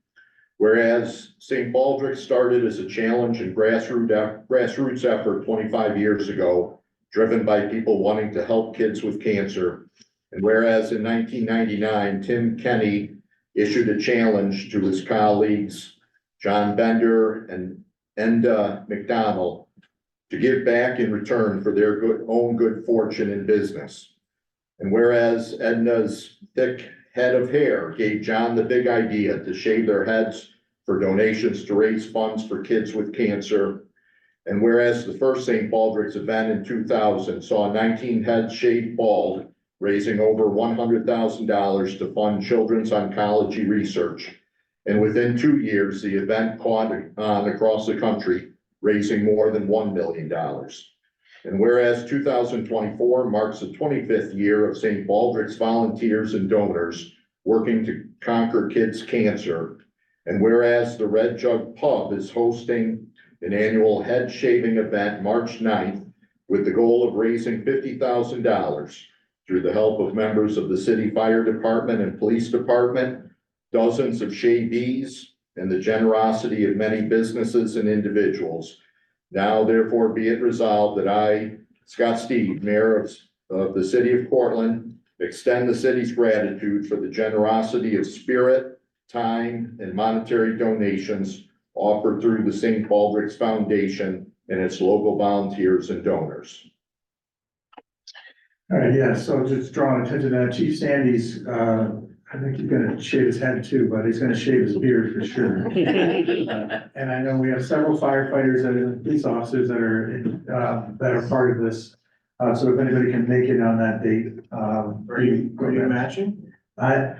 Whereas St. Baldrick started as a challenge and grassroots effort 25 years ago, driven by people wanting to help kids with cancer. And whereas in 1999, Tim Kenny issued a challenge to his colleagues, John Bender and Enda McDonald, to give back in return for their own good fortune in business. And whereas Edna's thick head of hair gave John the big idea to shave their heads for donations to raise funds for kids with cancer. And whereas the first St. Baldrick's event in 2000 saw 19 heads shaved bald, raising over $100,000 to fund children's oncology research. And within 2 years, the event caught on across the country, raising more than $1 million. And whereas 2024 marks the 25th year of St. Baldrick's volunteers and donors working to conquer kids' cancer. And whereas the Red Jug Pub is hosting an annual head shaving event March 9th with the goal of raising $50,000 through the help of members of the city fire department and police department, dozens of shavees, and the generosity of many businesses and individuals. Now therefore be it resolved that I, Scott Steve, Mayor of the city of Portland, extend the city's gratitude for the generosity of spirit, time, and monetary donations offered through the St. Baldrick's Foundation and its local volunteers and donors. All right, yeah, so just drawing attention to that, Chief Sandy's, I think he's gonna shave his head too, but he's gonna shave his beard for sure. And I know we have several firefighters and police officers that are part of this. So if anybody can make it on that date, Are you matching? I'm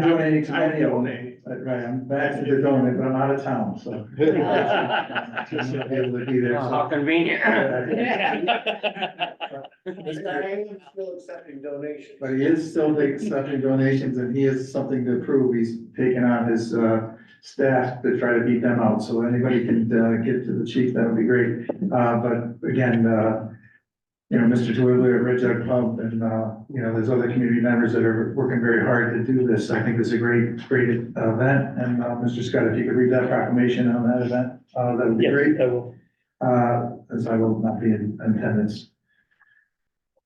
donating to many of them. Right, I'm back to the donate, but I'm out of town, so. Just not able to be there. so- How convenient. Still accepting donations. But he is still accepting donations, and he has something to prove. He's taken on his staff to try to beat them out. So anybody can get to the chief, that would be great. But again, Mr. Twidler at Red Jug Pub, and there's other community members that are working very hard to do this. I think this is a great event. And Mr. Scott, if you could read that proclamation on that event, that would be great. I will. As I will not be in attendance.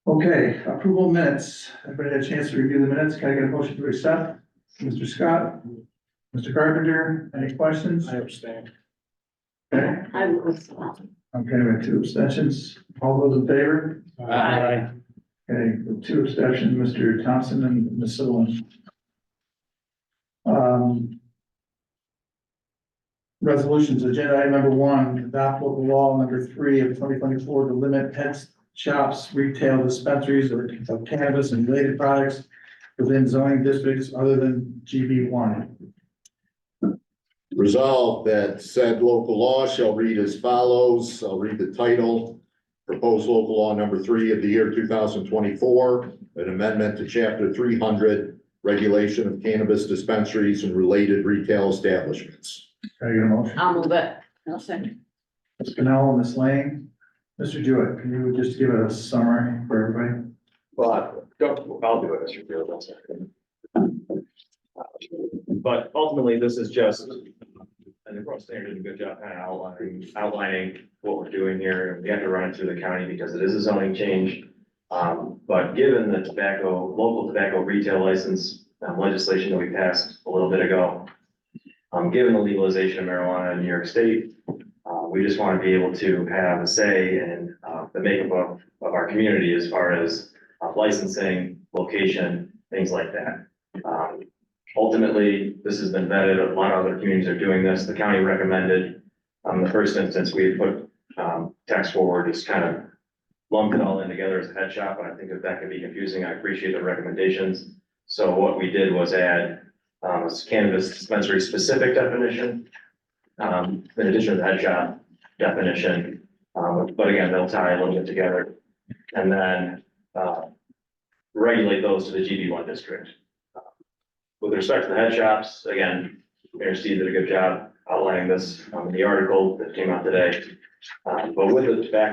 Okay, approval of minutes. Everybody had a chance to review the minutes. Can I get a motion to accept? Mr. Scott, Mr. Carpenter, any questions? I abstain. Okay, I will. okay, we have 2 abstentions. All those in favor? Aye. Okay, with 2 abstentions, Mr. Thompson and Ms. Sullivan. Resolutions, agenda item number 1, adopt local law number 3 of 2024 to limit pet shops, retail dispensaries of cannabis and related products within zoning districts other than GB1. Resolved that said local law shall read as follows. I'll read the title. Proposed local law number 3 of the year 2024, an amendment to chapter 300, regulation of cannabis dispensaries and related retail establishments. Can I get a motion? I'll move it. I'll second. Ms. Pennell, Ms. Lane, Mr. Jewett, can you just give a summary for everybody? Well, I'll do it, Mr. Field, that's But ultimately, this is just, and the Grove Standard did a good job kind of outlining what we're doing here. We have to run it through the county because it is a zoning change. But given the local tobacco retail license legislation that we passed a little bit ago, given the legalization of marijuana in New York State, we just want to be able to have a say in the makeup of our community as far as licensing, location, things like that. Ultimately, this has been vetted. A lot of other communities are doing this. The county recommended, the first instance, we had put text forward, just kind of lumped it all in together as a head shop, and I think that could be confusing. I appreciate the recommendations. So what we did was add a cannabis dispensary specific definition, in addition to the head shop definition. But again, they'll tie a little bit together and then regulate those to the GB1 district. With respect to the head shops, again, Mayor Steve did a good job outlining this in the article that came out today. But with the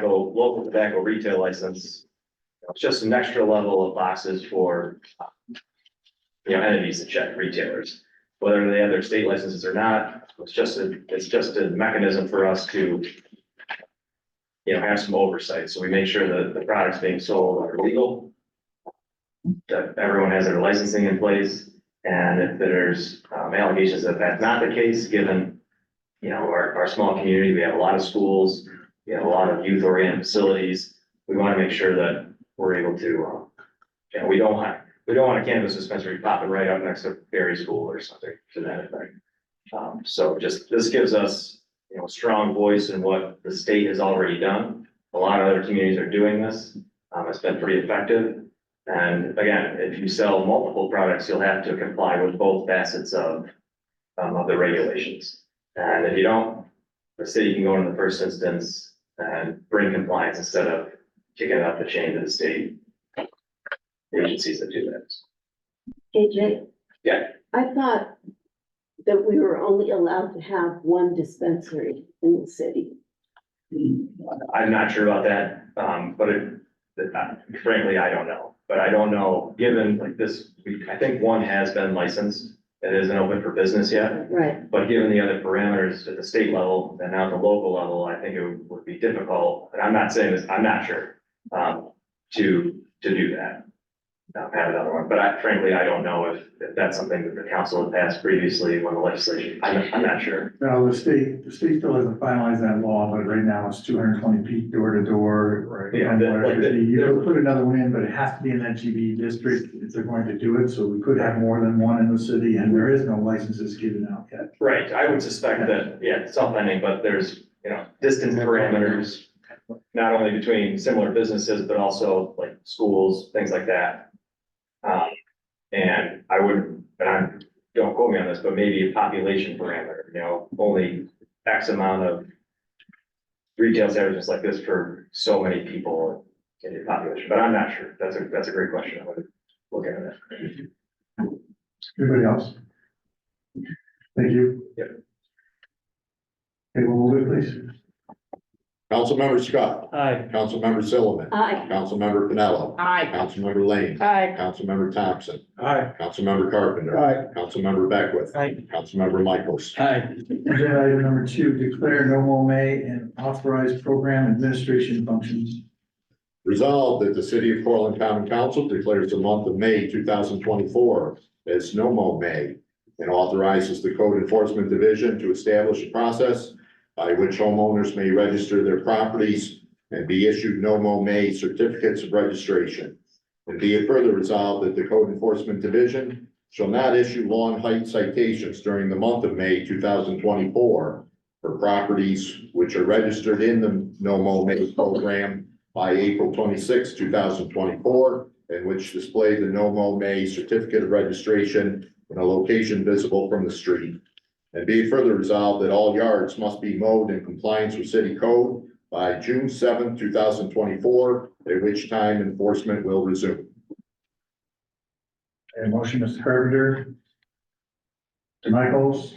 local tobacco retail license, it's just an extra level of boxes for entities that check retailers, whether they have their state licenses or not. It's just a mechanism for us to have some oversight. So we make sure that the products being sold are legal, that everyone has their licensing in place. And if there's allegations that that's not the case, given, our small community, we have a lot of schools, we have a lot of youth oriented facilities. We want to make sure that we're able to, we don't want a cannabis dispensary popping right up next to Berry School or something to that effect. So this gives us, a strong voice in what the state has already done. A lot of other communities are doing this. It's been pretty effective. And again, if you sell multiple products, you'll have to comply with both facets of the regulations. And if you don't, the city can go in the first instance and bring compliance instead of kicking it up the chain to the state agencies that do that. AJ? Yeah. I thought that we were only allowed to have one dispensary in the city. I'm not sure about that, but frankly, I don't know. But I don't know, given like this, I think one has been licensed. It isn't open for business yet. Right. But given the other parameters at the state level and now at the local level, I think it would be difficult, and I'm not saying this, I'm not sure, to do that. Have another one, but frankly, I don't know if that's something that the council had passed previously when the legislation, I'm not sure. No, the state still hasn't finalized that law, but right now it's 220 feet door to door. Right. Yeah, You could put another one in, but it has to be in that GB district if they're going to do it, so we could have more than one in the city, and there is no licenses given out yet. Right, I would suspect that, it's self-pending, but there's, distance parameters, not only between similar businesses, but also like schools, things like that. And don't quote me on this, but maybe a population parameter, only X amount of retail establishments like this for so many people in your population, but I'm not sure. That's a great question. I would look at that. Anybody else? Thank you. Yep. Okay, we'll move it, please. Councilmember Scott. Aye. Councilmember Sullivan. Aye. Councilmember Pinello. Aye. Councilmember Lane. Aye. Councilmember Thompson. Aye. Councilmember Carpenter. Aye. Councilmember Beckwith. Aye. Councilmember Michaels. Aye. Agenda item number 2, declare no more May and authorize program administration functions. Resolved that the city of Portland Common Council declares the month of May 2024 as No Mo May and authorizes the Code Enforcement Division to establish a process by which homeowners may register their properties and be issued No Mo May certificates of registration. And be it further resolved that the Code Enforcement Division shall not issue long height citations during the month of May 2024 for properties which are registered in the No Mow May program by April 26, 2024, and which display the No Mow May certificate of registration in a location visible from the street. And be it further resolved that all yards must be mowed in compliance with city code by June 7, 2024, at which time enforcement will resume. And motion, Mr. Carpenter. Mr. Michaels.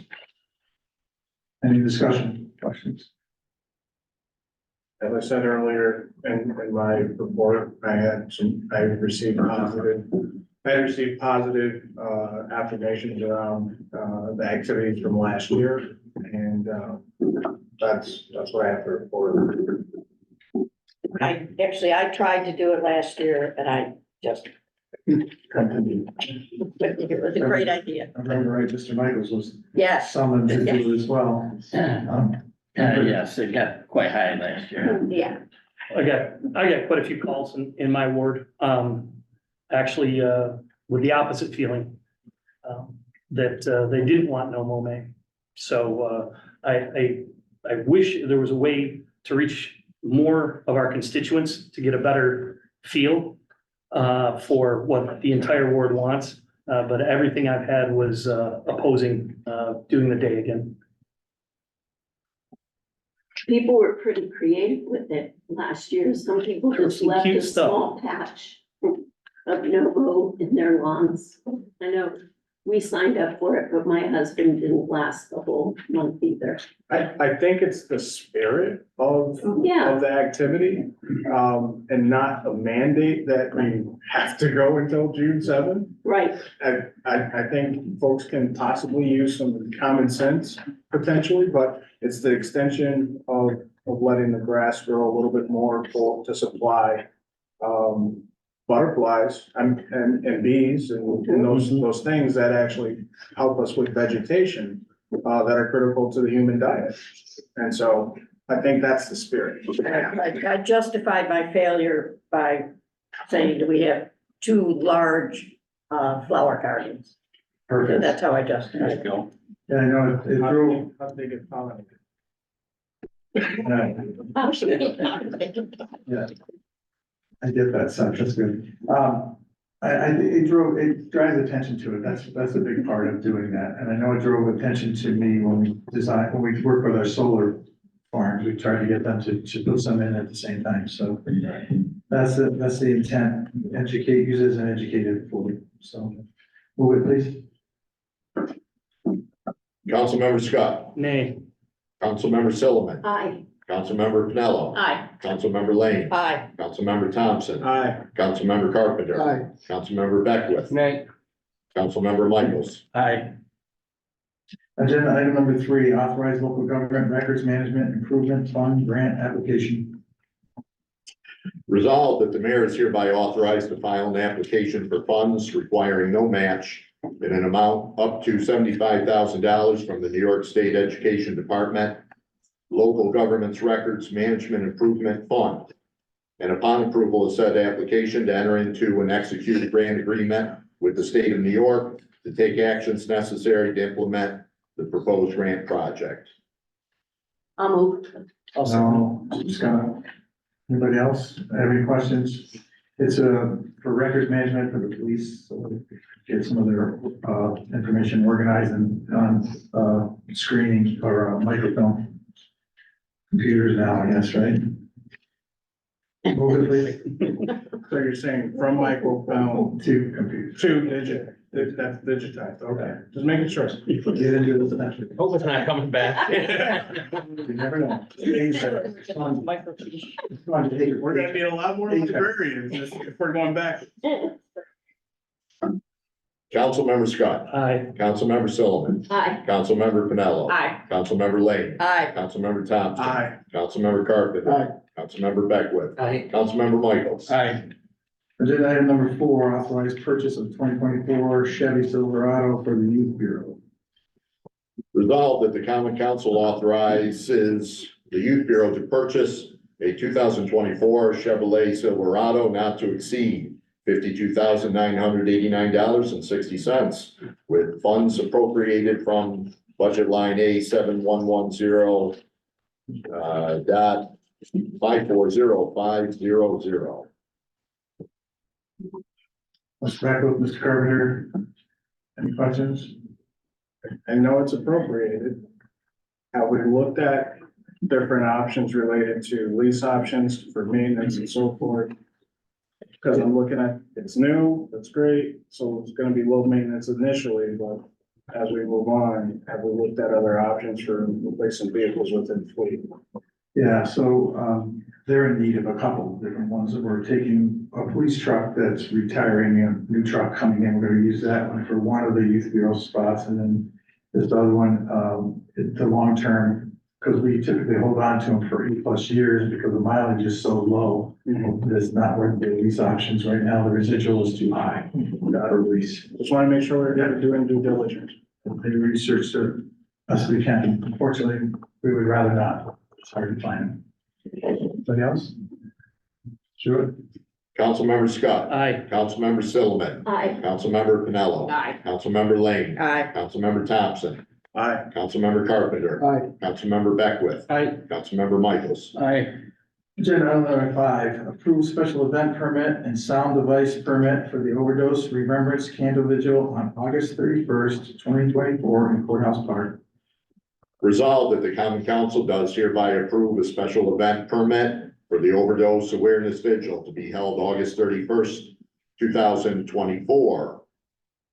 Any discussion, questions? As I said earlier in my report, I received positive affirmations around the activities from last year, and that's what I have to report. I tried to do it last year and I just, it was a great idea. I remember right, Mr. Michaels was Yes. summoned to do it as well. Yes, it got quite high last year. Yeah. I got quite a few calls in my ward, actually, with the opposite feeling. That they didn't want No Mow May. So, I wish there was a way to reach more of our constituents to get a better feel for what the entire ward wants. But everything I've had was opposing doing the day again. People were pretty creative with it last year. Some people There was just some left cute a stuff. small patch of no mow in their lawns. I know we signed up for it, but my husband didn't last the whole month either. I think it's the spirit of Yeah. the activity, and not a mandate that we have to go until June 7th. Right. I think folks can possibly use some common sense potentially, but it's the extension of letting the grass grow a little bit more to supply, butterflies and bees and those things that actually help us with vegetation, that are critical to the human diet. And so I think that's the spirit. I justified my failure by saying that we have two large flower gardens. Perfect. That's how I justified it. Go. Yeah, I know it drew. How big is pollen? Yeah. I get that, so that's good. It drives attention to it. That's a big part of doing that. And I know it drove attention to me when we work with our solar farms, we try to get them to put some in at the same time. So that's the intent. Educate, use it as an educated tool. So move it, please. Councilmember Scott, Nay. Councilmember Silliman, Aye. Councilmember Pinello, Aye. Councilmember Lane, Aye. Councilmember Thompson, Aye. Councilmember Carpenter. Aye. Councilmember Beckwith. Nay. Councilmember Michaels. Aye. Agenda item number 3, authorize local government records management improvement fund grant application. Resolved that the mayor is hereby authorized to file an application for funds requiring no match in an amount up to $75,000 from the New York State Education Department Local Governments Records Management Improvement Fund. And upon approval of said application, to enter into and execute a grant agreement with the state of New York to take actions necessary to implement the proposed grant project. I'll move. So, Scott, anybody else have any questions? It's for records management for the police, so get some of their information organized and on screening or microfilm. Computers now, I guess, right? Move it, please. So you're saying from microfilm To computers. to that's digitized, okay, just making sure. Get into this actually. Hope it's not coming back. You never know. We're gonna need a lot more librarians if we're going back. Councilmember Scott, Aye. Councilmember Silliman, Aye. Councilmember Pinello. Aye. Councilmember Lane. Aye. Councilmember Thompson. Aye. Councilmember Carpenter. Aye. Councilmember Beckwith. Aye. Councilmember Michaels. Aye. Agenda item number 4, authorized purchase of 2024 Chevy Silverado for the Youth Bureau. Resolved that the common council authorizes the youth bureau to purchase a 2024 Chevrolet Silverado not to exceed $52,989.60 with funds appropriated from budget line A7110, dot 540500. Mr. Beckwith, Mr. Carpenter, any questions? I know it's appropriated. Have we looked at different options related to lease options for maintenance and so forth? Because I'm looking at, it's new, that's great, so it's gonna be low maintenance initially, but as we move on, have we looked at other options for replacing vehicles within the fleet? Yeah, so, they're in need of a couple of different ones. We're taking a police truck that's retiring, a new truck coming in. We're gonna use that one for one of the youth bureau spots, and then this other one, the long term, because we typically hold on to them for 8+ years because the mileage is so low. It's not worth the lease options right now. The residual is too high for lease. Just wanna make sure we're doing due diligence. They research it as we can. Unfortunately, we would rather not. It's hard to find. Anybody else? Sure. Councilmember Scott. Aye. Councilmember Sillaman. Aye. Councilmember Pinello. Aye. Councilmember Lane. Aye. Councilmember Thompson. Aye. Councilmember Carpenter. Aye. Councilmember Beckwith. Aye. Councilmember Michaels. Aye. Agenda item number 5, approve special event permit and sound device permit for the overdose remembrance candle vigil on August 31st, 2024 in Courthouse Park. Resolved that the common council does hereby approve a special event permit for the overdose awareness vigil to be held August 31st, 2024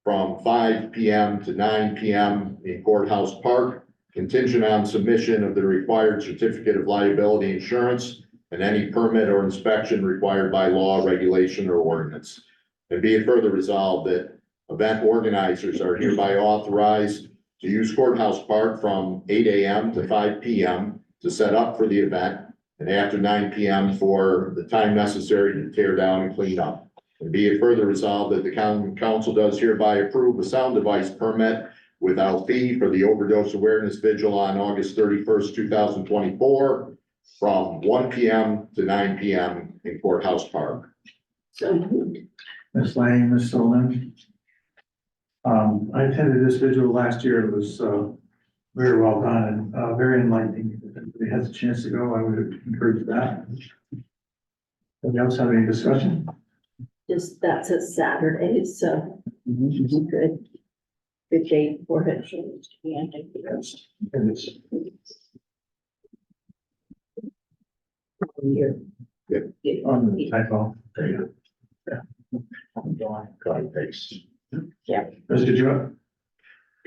from 5 p.m. to 9 p.m. in Courthouse Park, contingent on submission of the required certificate of liability insurance and any permit or inspection required by law, regulation, or ordinance. And be it further resolved that event organizers are hereby authorized to use Courthouse Park from 8 a.m. to 5 p.m. to set up for the event, and after 9 p.m. for the time necessary to tear down and clean up. And be it further resolved that the common council does hereby approve a sound device permit without fee for the overdose awareness vigil on August 31st, 2024 from 1 p.m. to 9 p.m. in Courthouse Park. So moved. Ms. Lane, Ms. Sullivan. I attended this vigil last year. It was, very well done and, very enlightening. If anybody has a chance to go, I would encourage that. Anybody else have any discussion? Just, that's a Saturday, so good. Good day for it. Yes. And it's, on the typo. There you go. Yeah. Cut and paste. Mr. Jewett?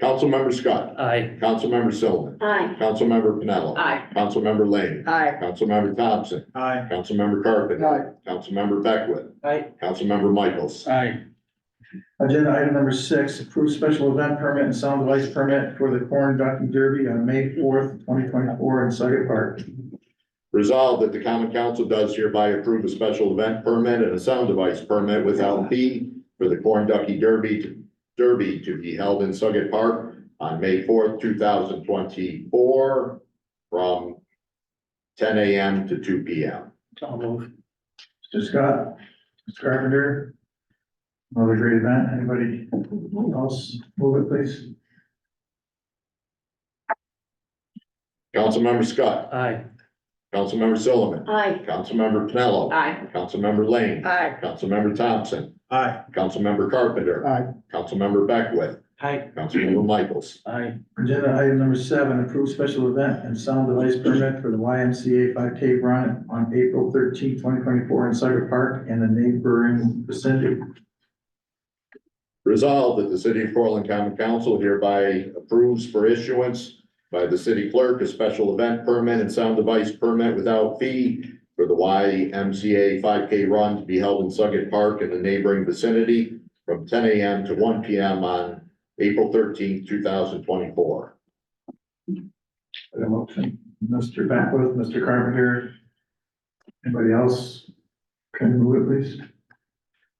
Councilmember Scott. Aye. Councilmember Sullivan. Aye. Councilmember Pinello. Aye. Councilmember Lane. Aye. Councilmember Thompson. Aye. Councilmember Carpenter. Councilmember Beckwith. Aye. Councilmember Michaels. Aye. Agenda item number 6, approve special event permit and sound device permit for the Corn Ducky Derby on May 4th, 2024 in Saugus Park. Resolved that the common council does hereby approve a special event permit and a sound device permit without fee for the Corn Ducky Derby to be held in Saugus Park on May 4th, 2024 from 10 a.m. to 2 p.m. I'll move. Mr. Scott, Mr. Carpenter. Another great event. Anybody else move it, please? Councilmember Scott. Aye. Councilmember Sullivan. Aye. Councilmember Pinello. Aye. Councilmember Lane. Aye. Councilmember Thompson. Aye. Councilmember Carpenter. Aye. Councilmember Beckwith. Aye. Councilmember Michaels. Aye. Agenda item number 7, approve special event and sound device permit for the YMCA 5K run on April 13th, 2024 in Saugus Park and the neighboring vicinity. Resolved that the city of Portland Common Council hereby approves for issuance by the city clerk a special event permit and sound device permit without fee for the YMCA 5K run to be held in Saugus Park and the neighboring vicinity from 10 a.m. to 1 p.m. on April 13th, 2024. A motion, Mr. Beckwith, Mr. Carpenter. Anybody else? Can you move it, please?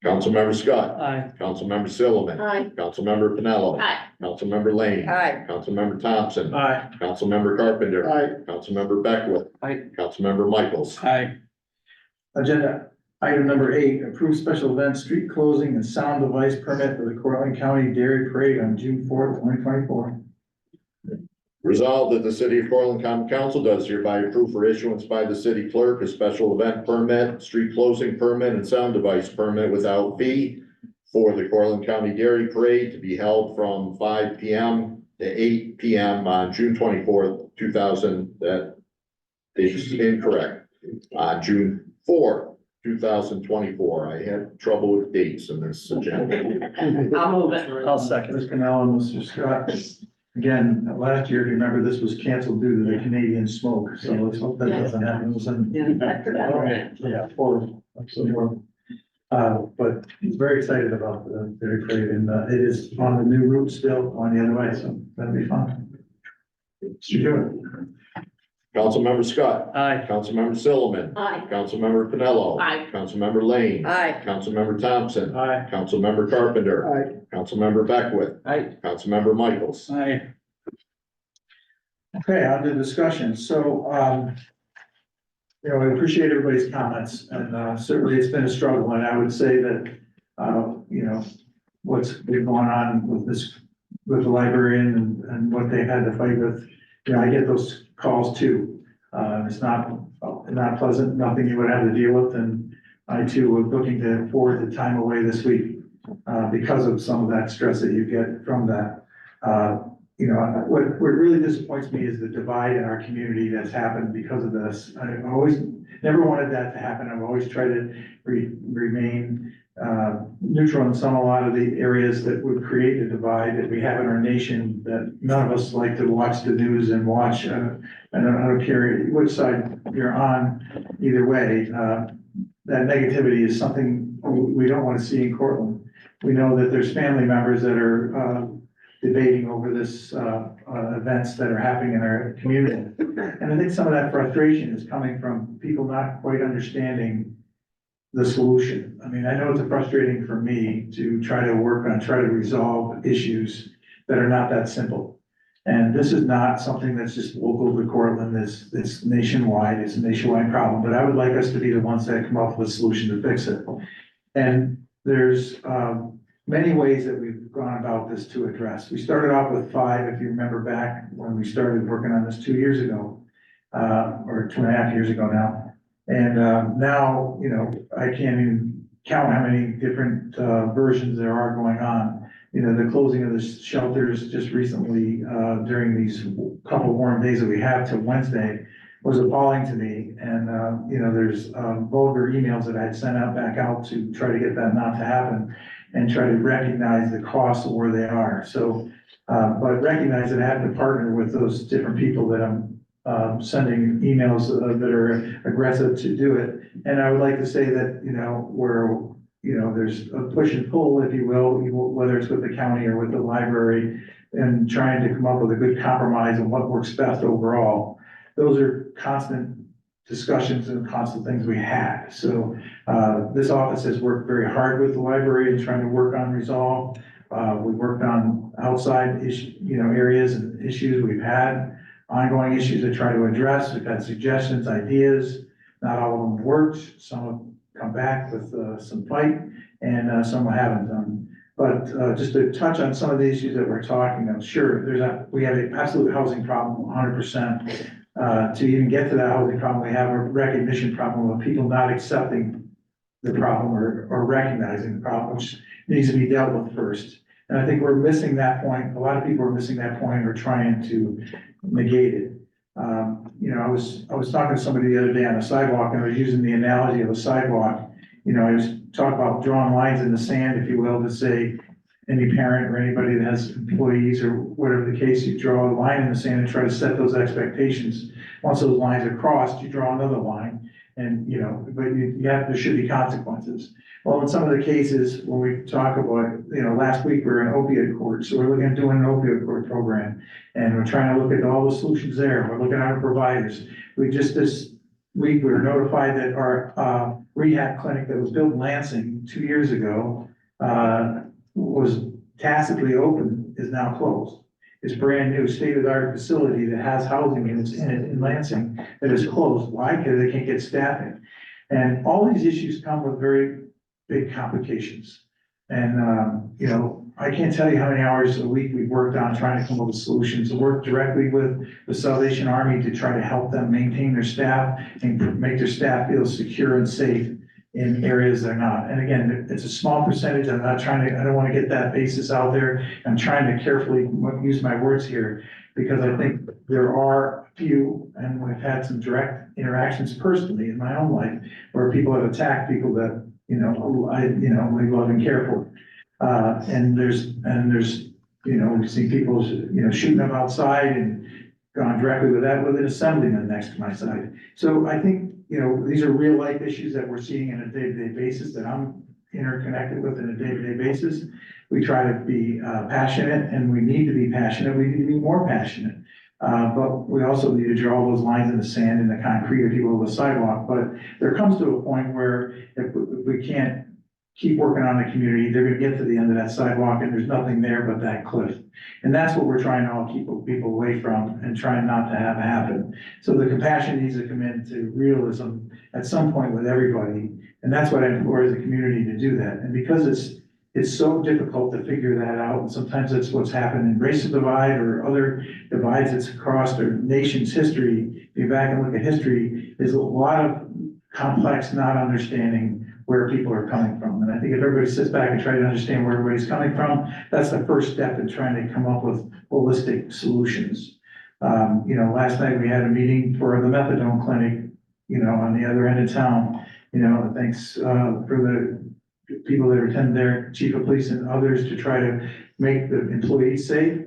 Councilmember Scott. Aye. Councilmember Sillaman. Aye. Councilmember Pinello. Aye. Councilmember Lane. Aye. Councilmember Thompson. Aye. Councilmember Carpenter. Aye. Councilmember Beckwith. Aye. Councilmember Michaels. Aye. Agenda item number 8, approve special event street closing and sound device permit for the Cortland County Dairy Parade on June 4th, 2024. Resolved that the city of Portland Common Council does hereby approve for issuance by the city clerk a special event permit, street closing permit, and sound device permit without fee for the Portland County Dairy Parade to be held from 5 p.m. to 8 p.m. on June 24th, 2000, that is incorrect, on June 4th, 2024. I had trouble with dates in this agenda. I'll move it. I'll second. Mr. Canal and Mr. Scott. Again, last year, if you remember, this was canceled due to the Canadian smoke, so let's hope that doesn't happen. It was in- Yeah, but he's very excited about the Dairy Parade, and it is on the new route still on the other way, so that'll be fun. Mr. Stewart. Councilmember Scott. Aye. Councilmember Silliman. Aye. Councilmember Pinello. Aye. Councilmember Lane. Aye. Councilmember Thompson. Aye. Councilmember Carpenter. Aye. Councilmember Beckwith. Aye. Councilmember Michaels. Aye. Okay, on to discussion. So, you know, I appreciate everybody's comments, and certainly it's been a struggle, and I would say that, you know, what's been going on with this, with the librarian and what they had to fight with, you know, I get those calls too. It's not pleasant, nothing you would have to deal with, and I too was looking to forward the time away this week, because of some of that stress that you get from that. You know, what really disappoints me is the divide in our community that's happened because of this. I always, never wanted that to happen. I've always tried to remain neutral in a lot of the areas that would create the divide that we have in our nation, that none of us like to watch the news and watch. I don't care which side you're on, either way. That negativity is something we don't want to see in Cortland. We know that there's family members that are debating over this events that are happening in our community. And I think some of that frustration is coming from people not quite understanding the solution. I mean, I know it's frustrating for me to try to resolve issues that are not that simple. And this is not something that's just local to Cortland, it's nationwide, it's a nationwide problem, but I would like us to be the ones that come up with a solution to fix it. And there's many ways that we've gone about this to address. We started off with 5, if you remember back when we started working on this 2 years ago, or 2.5 years ago now. And now, you know, I can't even count how many different versions there are going on. You know, the closing of the shelters just recently, during these couple warm days that we have till Wednesday, was appalling to me. And, you know, there's vulgar emails that I had sent back out to try to get that not to happen and try to recognize the costs of where they are. So, but recognize that I have to partner with those different people that I'm sending emails that are aggressive to do it. And I would like to say that, you know, there's a push and pull, if you will, whether it's with the county or with the library, and trying to come up with a good compromise on what works best overall. Those are constant discussions and constant things we had. So this office has worked very hard with the library and trying to work on resolve. We worked on outside areas and issues we've had, ongoing issues to try to address. We've had suggestions, ideas. Not all of them worked. Some have come back with some fight, and some haven't done. But just to touch on some of the issues that we're talking about, sure, we have an absolute housing problem, 100%. To even get to that housing problem, we have a recognition problem of people not accepting the problem or recognizing the problem, which needs to be dealt with first. And I think we're missing that point. A lot of people are missing that point or trying to negate it. You know, I was talking to somebody the other day on a sidewalk, and I was using the analogy of a sidewalk. You know, I was talking about drawing lines in the sand, if you will, to say any parent or anybody that has employees or whatever the case, you draw a line in the sand and try to set those expectations. Once those lines are crossed, you draw another line, and, you know, but there should be consequences. Well, in some of the cases, when we talk about, you know, last week we were in opioid court, so we're looking at doing an opioid court program, and we're trying to look at all the solutions there. We're looking at our providers. This week, we were notified that our rehab clinic that was built in Lansing 2 years ago was tacitly open, is now closed. It's brand new, state-of-the-art facility that has housing units in it in Lansing that is closed. Why? Because they can't get staffing. And all these issues come with very big complications. And, you know, I can't tell you how many hours a week we've worked on trying to come up with solutions, to work directly with the Salvation Army to try to help them maintain their staff and make their staff feel secure and safe in areas they're not. And again, it's a small percentage. I'm not trying to, I don't want to get that basis out there. I'm trying to carefully use my words here because I think there are a few, and we've had some direct interactions personally in my own life where people have attacked people that, we love and care for. And there's, we've seen people, shooting up outside and gone directly with that with an assemblyman next to my side. So I think, these are real life issues that we're seeing on a day-to-day basis that I'm interconnected with on a day-to-day basis. We try to be passionate, and we need to be passionate. We need to be more passionate. But we also need to draw those lines in the sand and the concrete, if you will, the sidewalk. But there comes to a point where if we can't keep working on the community, they're gonna get to the end of that sidewalk and there's nothing there but that cliff. And that's what we're trying to all keep people away from and trying not to have happen. So the compassion needs to come into realism at some point with everybody. And that's what I implore the community to do that. And because it's so difficult to figure that out, and sometimes that's what's happened in racial divide or other divides that's across our nation's history. If you back and look at history, there's a lot of complex not understanding where people are coming from. And I think if everybody sits back and try to understand where everybody's coming from, that's the first step in trying to come up with holistic solutions. Last night we had a meeting for the methadone clinic, on the other end of town. Thanks for the people that attend there, chief of police and others, to try to make the employees safe,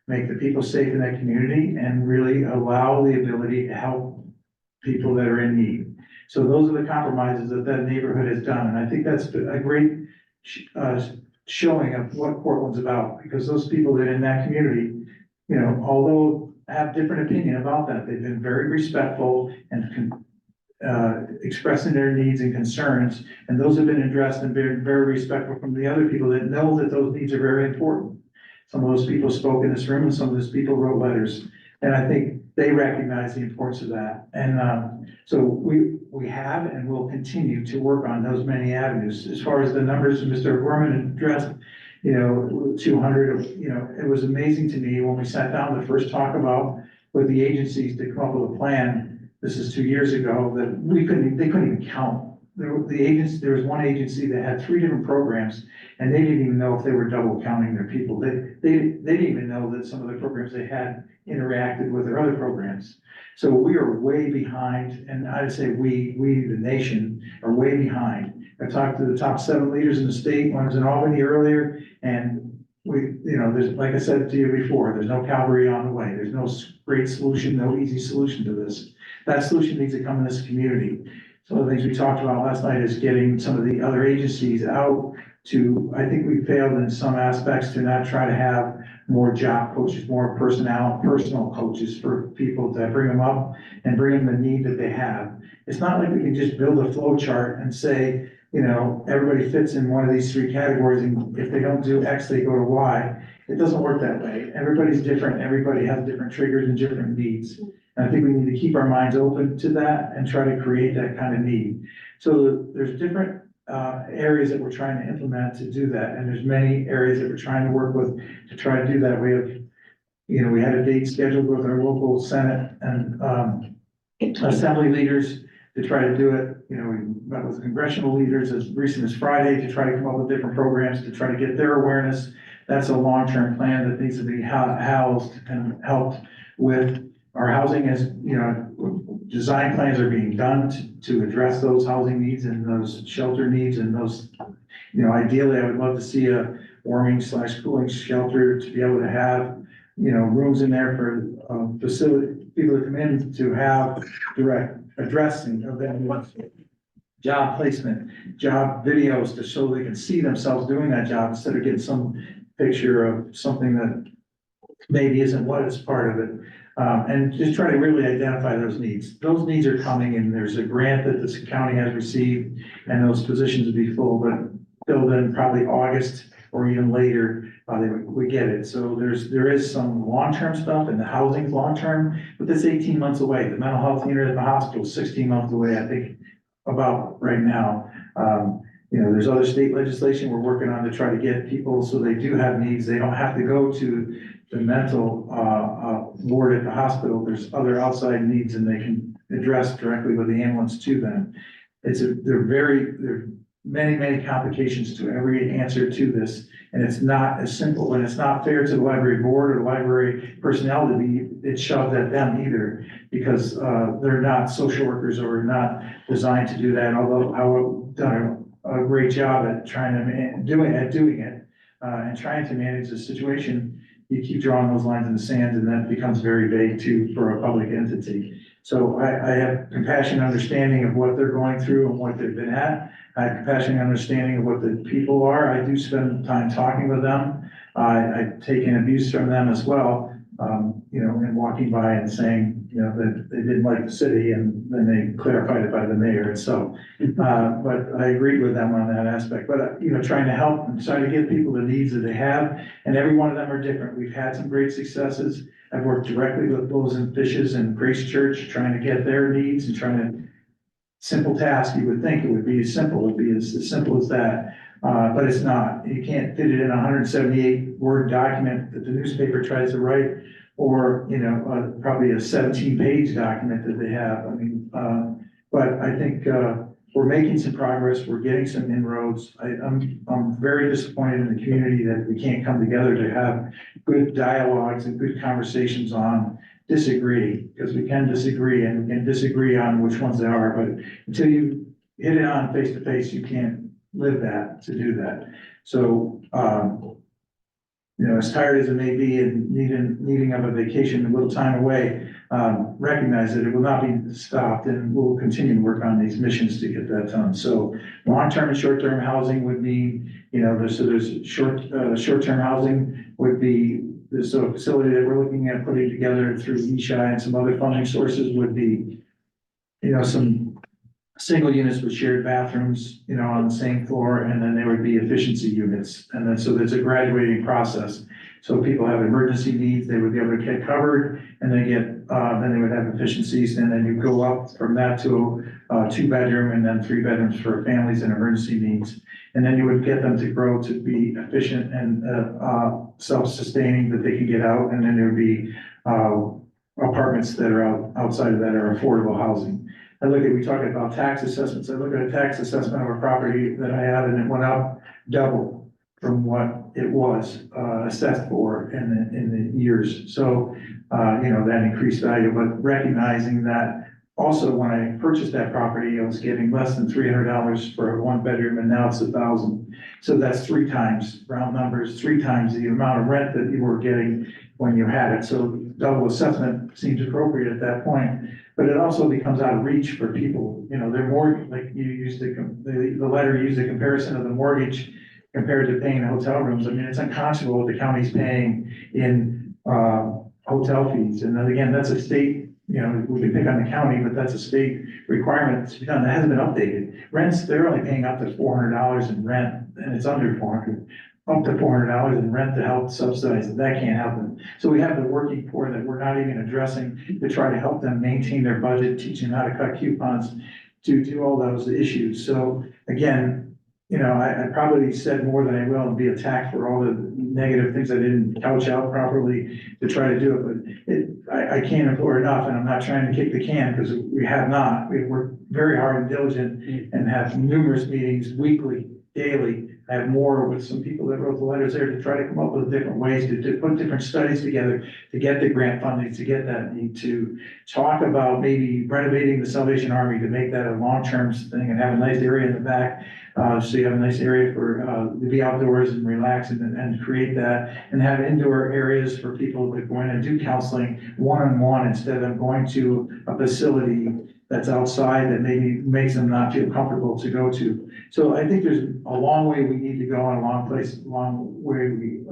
make the people safe in that community, and really allow the ability to help people that are in need. So those are the compromises that neighborhood has done, and I think that's a great showing of what Portland's about, because those people that are in that community, although have different opinion about that, they've been very respectful and expressing their needs and concerns, and those have been addressed and been very respectful from the other people that know that those needs are very important. Some of those people spoke in this room, and some of those people wrote letters, and I think they recognize the importance of that. And so we have and will continue to work on those many avenues. As far as the numbers Mr. Gorman addressed, 200, it was amazing to me when we sat down to first talk about with the agencies to come up with a plan. This is 2 years ago, that they couldn't even count. There was one agency that had 3 different programs, and they didn't even know if they were double counting their people. They didn't even know that some of the programs they had interacted with their other programs. So we are way behind, and I'd say we, the nation, are way behind. I talked to the top 7 leaders in the state. One was in Albany earlier, and there's, like I said to you before, there's no cavalry on the way. There's no great solution, no easy solution to this. That solution needs to come in this community. Some of the things we talked about last night is getting some of the other agencies out to, I think we failed in some aspects to not try to have more job coaches, more personal coaches for people to bring them up and bring them the need that they have. It's not like we can just build a flow chart and say, everybody fits in one of these 3 categories, and if they don't do X, they go to Y. It doesn't work that way. Everybody's different. Everybody has different triggers and different needs. And I think we need to keep our minds open to that and try to create that kind of need. So there's different areas that we're trying to implement to do that. And there's many areas that we're trying to work with to try to do that. We have, we had a date scheduled with our local Senate and assembly leaders to try to do it. We met with congressional leaders as recent as Friday to try to come up with different programs to try to get their awareness. That's a long-term plan that needs to be housed and helped with. Our housing is, design plans are being done to address those housing needs and those shelter needs and those, ideally, I would love to see a warming/cooling shelter to be able to have, rooms in there for facility, people to come in to have direct addressing of them. Job placement, job videos to show they can see themselves doing that job instead of getting some picture of something that maybe isn't what is part of it. And just try to really identify those needs. Those needs are coming, and there's a grant that this county has received, and those positions will be full, but till then, probably August or even later, we get it. So there is some long-term stuff, and the housing's long-term, but that's 18 months away. The mental health unit at the hospital is 16 months away, I think, about right now. you know, there's other state legislation we're working on to try to get people, so they do have needs, they don't have to go to the mental, ward at the hospital. There's other outside needs and they can address directly with the ambulance to them. There are many complications to every answer to this. And it's not as simple, and it's not fair to the library board or the library personnel to be, it's shoved at them either, because, they're not social workers or not designed to do that, although I've done a great job at trying to, doing it, and trying to manage the situation. You keep drawing those lines in the sand and that becomes very vague too for a public entity. So I have compassion and understanding of what they're going through and what they've been at. I have compassion and understanding of what the people are. I do spend time talking with them. I've taken abuse from them as well, you know, and walking by and saying, you know, that they didn't like the city and then they clarified it by the mayor. So, but I agreed with them on that aspect, but, you know, trying to help and trying to give people the needs that they have. And every one of them are different. We've had some great successes. I've worked directly with Bulls and Fishes and Grace Church, trying to get their needs and trying to, simple task, you would think it would be simple, it'd be as simple as that. But it's not. You can't fit it in a 178 word document that the newspaper tries to write, or, you know, probably a 17-page document that they have. I mean, but I think, we're making some progress. We're getting some inroads. I'm very disappointed in the community that we can't come together to have good dialogues and good conversations on disagree, because we can disagree and we can disagree on which ones they are, but until you hit it on face to face, you can't live that to do that. So, you know, as tired as it may be and needing of a vacation, a little time away, recognize that it will not be stopped and we'll continue to work on these missions to get that done. So long-term and short-term housing would mean, you know, there's short-term housing would be, there's a facility that we're looking at putting together through ESHI and some other funding sources would be, you know, some single units with shared bathrooms, you know, on the same floor, and then there would be efficiency units. And then, so there's a graduating process. So if people have emergency needs, they would be able to get covered, and they get, then they would have efficiencies, and then you go up from that to a 2-bedroom, and then 3 bedrooms for families and emergency needs. And then you would get them to grow to be efficient and, self-sustaining, that they can get out, and then there would be, apartments that are outside of that are affordable housing. We talk about tax assessments. I look at a tax assessment of a property that I have, and it went up double from what it was assessed for in the years. So, you know, that increased value, but recognizing that also when I purchased that property, I was getting less than $300 for a 1-bedroom, and now it's $1,000. So that's 3 times, round numbers, 3 times the amount of rent that you were getting when you had it. So double assessment seems appropriate at that point. But it also becomes out of reach for people. You know, they're more, like you used the letter used a comparison of the mortgage compared to paying hotel rooms. I mean, it's unconscionable what the county's paying in hotel fees. And then again, that's a state, you know, we can pick on the county, but that's a state requirement that's done, that hasn't been updated. Rents, they're only paying up to $400 in rent, and it's under 400. Up to $400 in rent to help subsidize it. That can't happen. So we have the working poor that we're not even addressing to try to help them maintain their budget, teach them how to cut coupons, to do all those issues. So again, you know, I probably said more than I will and be attacked for all the negative things I didn't couch out properly to try to do it. But I can't implore enough, and I'm not trying to kick the can, because we have not. We've worked very hard and diligent and have numerous meetings weekly, daily. I have more with some people that wrote the letters there to try to come up with different ways to put different studies together to get the grant funding, to get that need, to talk about maybe renovating the Salvation Army to make that a long-term thing and have a nice area in the back. So you have a nice area for, to be outdoors and relax and create that, and have indoor areas for people that go in and do counseling one-on-one instead of going to a facility that's outside that maybe makes them not feel comfortable to go to. So I think there's a long way we need to go and a long way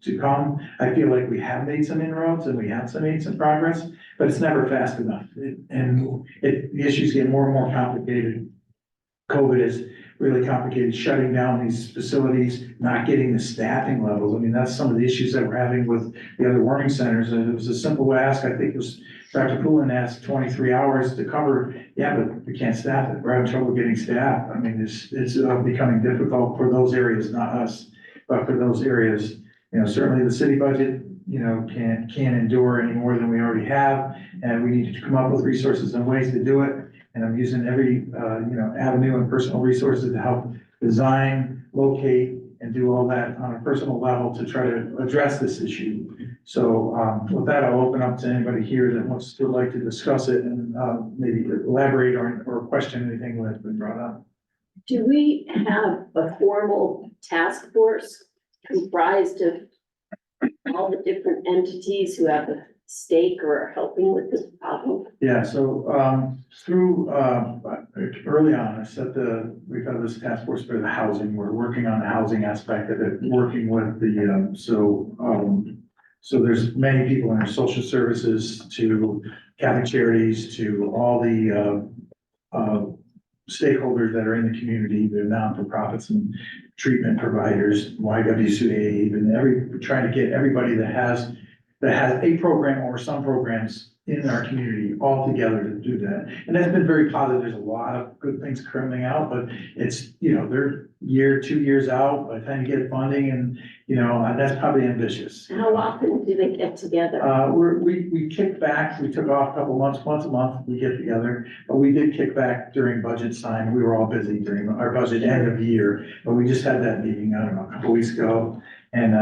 to come. I feel like we have made some inroads and we have made some progress, but it's never fast enough. The issues get more and more complicated. COVID has really complicated shutting down these facilities, not getting the staffing levels. I mean, that's some of the issues that we're having with the other warming centers. And it was a simple ask. I think it was Dr. Poulin asked 23 hours to cover. Yeah, but we can't staff it. We're having trouble getting staff. I mean, it's becoming difficult for those areas, not us, but for those areas. You know, certainly the city budget, you know, can't endure any more than we already have. And we need to come up with resources and ways to do it. And I'm using every, you know, avenue and personal resources to help design, locate, and do all that on a personal level to try to address this issue. So, with that, I'll open up to anybody here that wants to like to discuss it and, maybe elaborate or question anything that's been brought up. Do we have a formal task force comprised of all the different entities who have a stake or are helping with this problem? Yeah, so, through, early on, we've got this task force for the housing. We're working on the housing aspect of it, working with the, so there's many people in our social services to Catholic Charities to all the, stakeholders that are in the community, the non-for-profits and treatment providers, YWCA, even trying to get everybody that has a program or some programs in our community all together to do that. And that's been very positive. There's a lot of good things coming out, but it's, you know, they're 2 years out by the time you get funding and, you know, that's probably ambitious. How often do they get together? We kicked back, we took off a couple months, once a month we get together, but we did kick back during budget time. We were all busy during our budget end of the year, but we just had that meeting, I don't know, a couple weeks ago. And,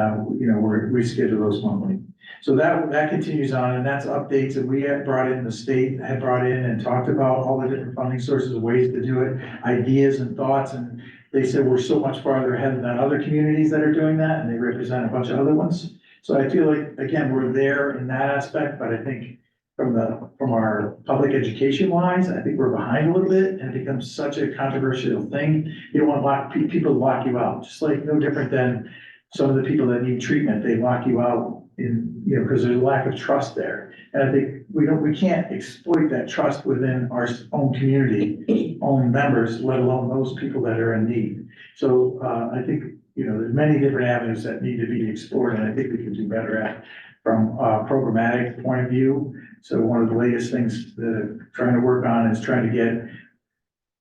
you know, we schedule those monthly. So that continues on, and that's updates that we had brought in, the state had brought in and talked about all the different funding sources, ways to do it, ideas and thoughts, and they said we're so much farther ahead than other communities that are doing that, and they represent a bunch of other ones. So I feel like, again, we're there in that aspect, but I think from our public education wise, I think we're behind a little bit, and it becomes such a controversial thing. You don't want people to lock you out, just like no different than some of the people that need treatment, they lock you out in, you know, because there's a lack of trust there. And I think we can't exploit that trust within our own community, own members, let alone those people that are in need. So, I think, you know, there's many different avenues that need to be explored, and I think we can do better at from a programmatic point of view. So one of the latest things that I'm trying to work on is trying to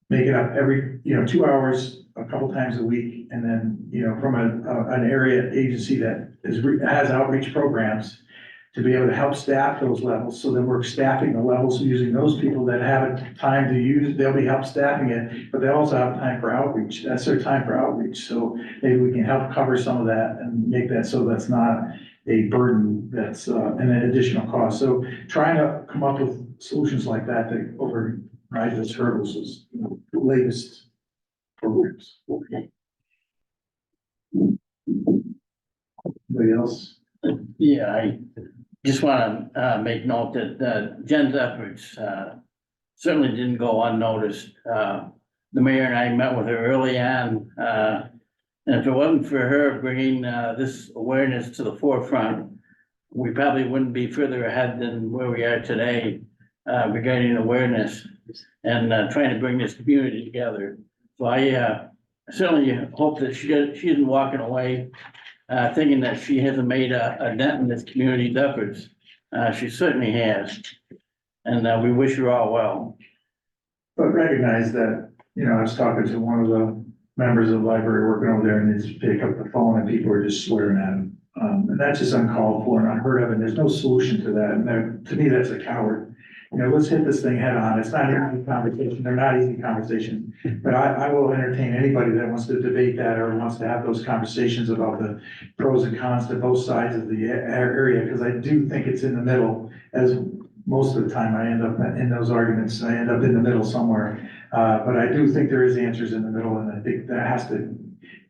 make it up every, you know, 2 hours, a couple times a week, and then, you know, from an area agency that has outreach programs to be able to help staff those levels, so then we're staffing the levels using those people that have time to use, they'll be help staffing it, but they also have time for outreach, that's their time for outreach, so maybe we can help cover some of that and make that so that's not a burden that's an additional cost. So trying to come up with solutions like that to override those hurdles is, you know, the latest programs. Okay. Anybody else? Yeah, I just want to make note that Jen's efforts certainly didn't go unnoticed. The mayor and I met with her early on, and if it wasn't for her bringing this awareness to the forefront, we probably wouldn't be further ahead than where we are today regarding awareness and trying to bring this community together. So I certainly hope that she isn't walking away thinking that she hasn't made a dent in this community's efforts. She certainly has. And we wish her all well. But recognize that, you know, I was talking to one of the members of the library working over there, and they just pick up the phone and people are just swearing at him. And that's just uncalled for and unheard of, and there's no solution to that. And to me, that's a coward. You know, let's hit this thing head on. It's not an easy conversation. They're not easy conversations. But I will entertain anybody that wants to debate that or wants to have those conversations about the pros and cons to both sides of the area, because I do think it's in the middle. As most of the time I end up in those arguments, I end up in the middle somewhere. But I do think there is answers in the middle, and I think that has to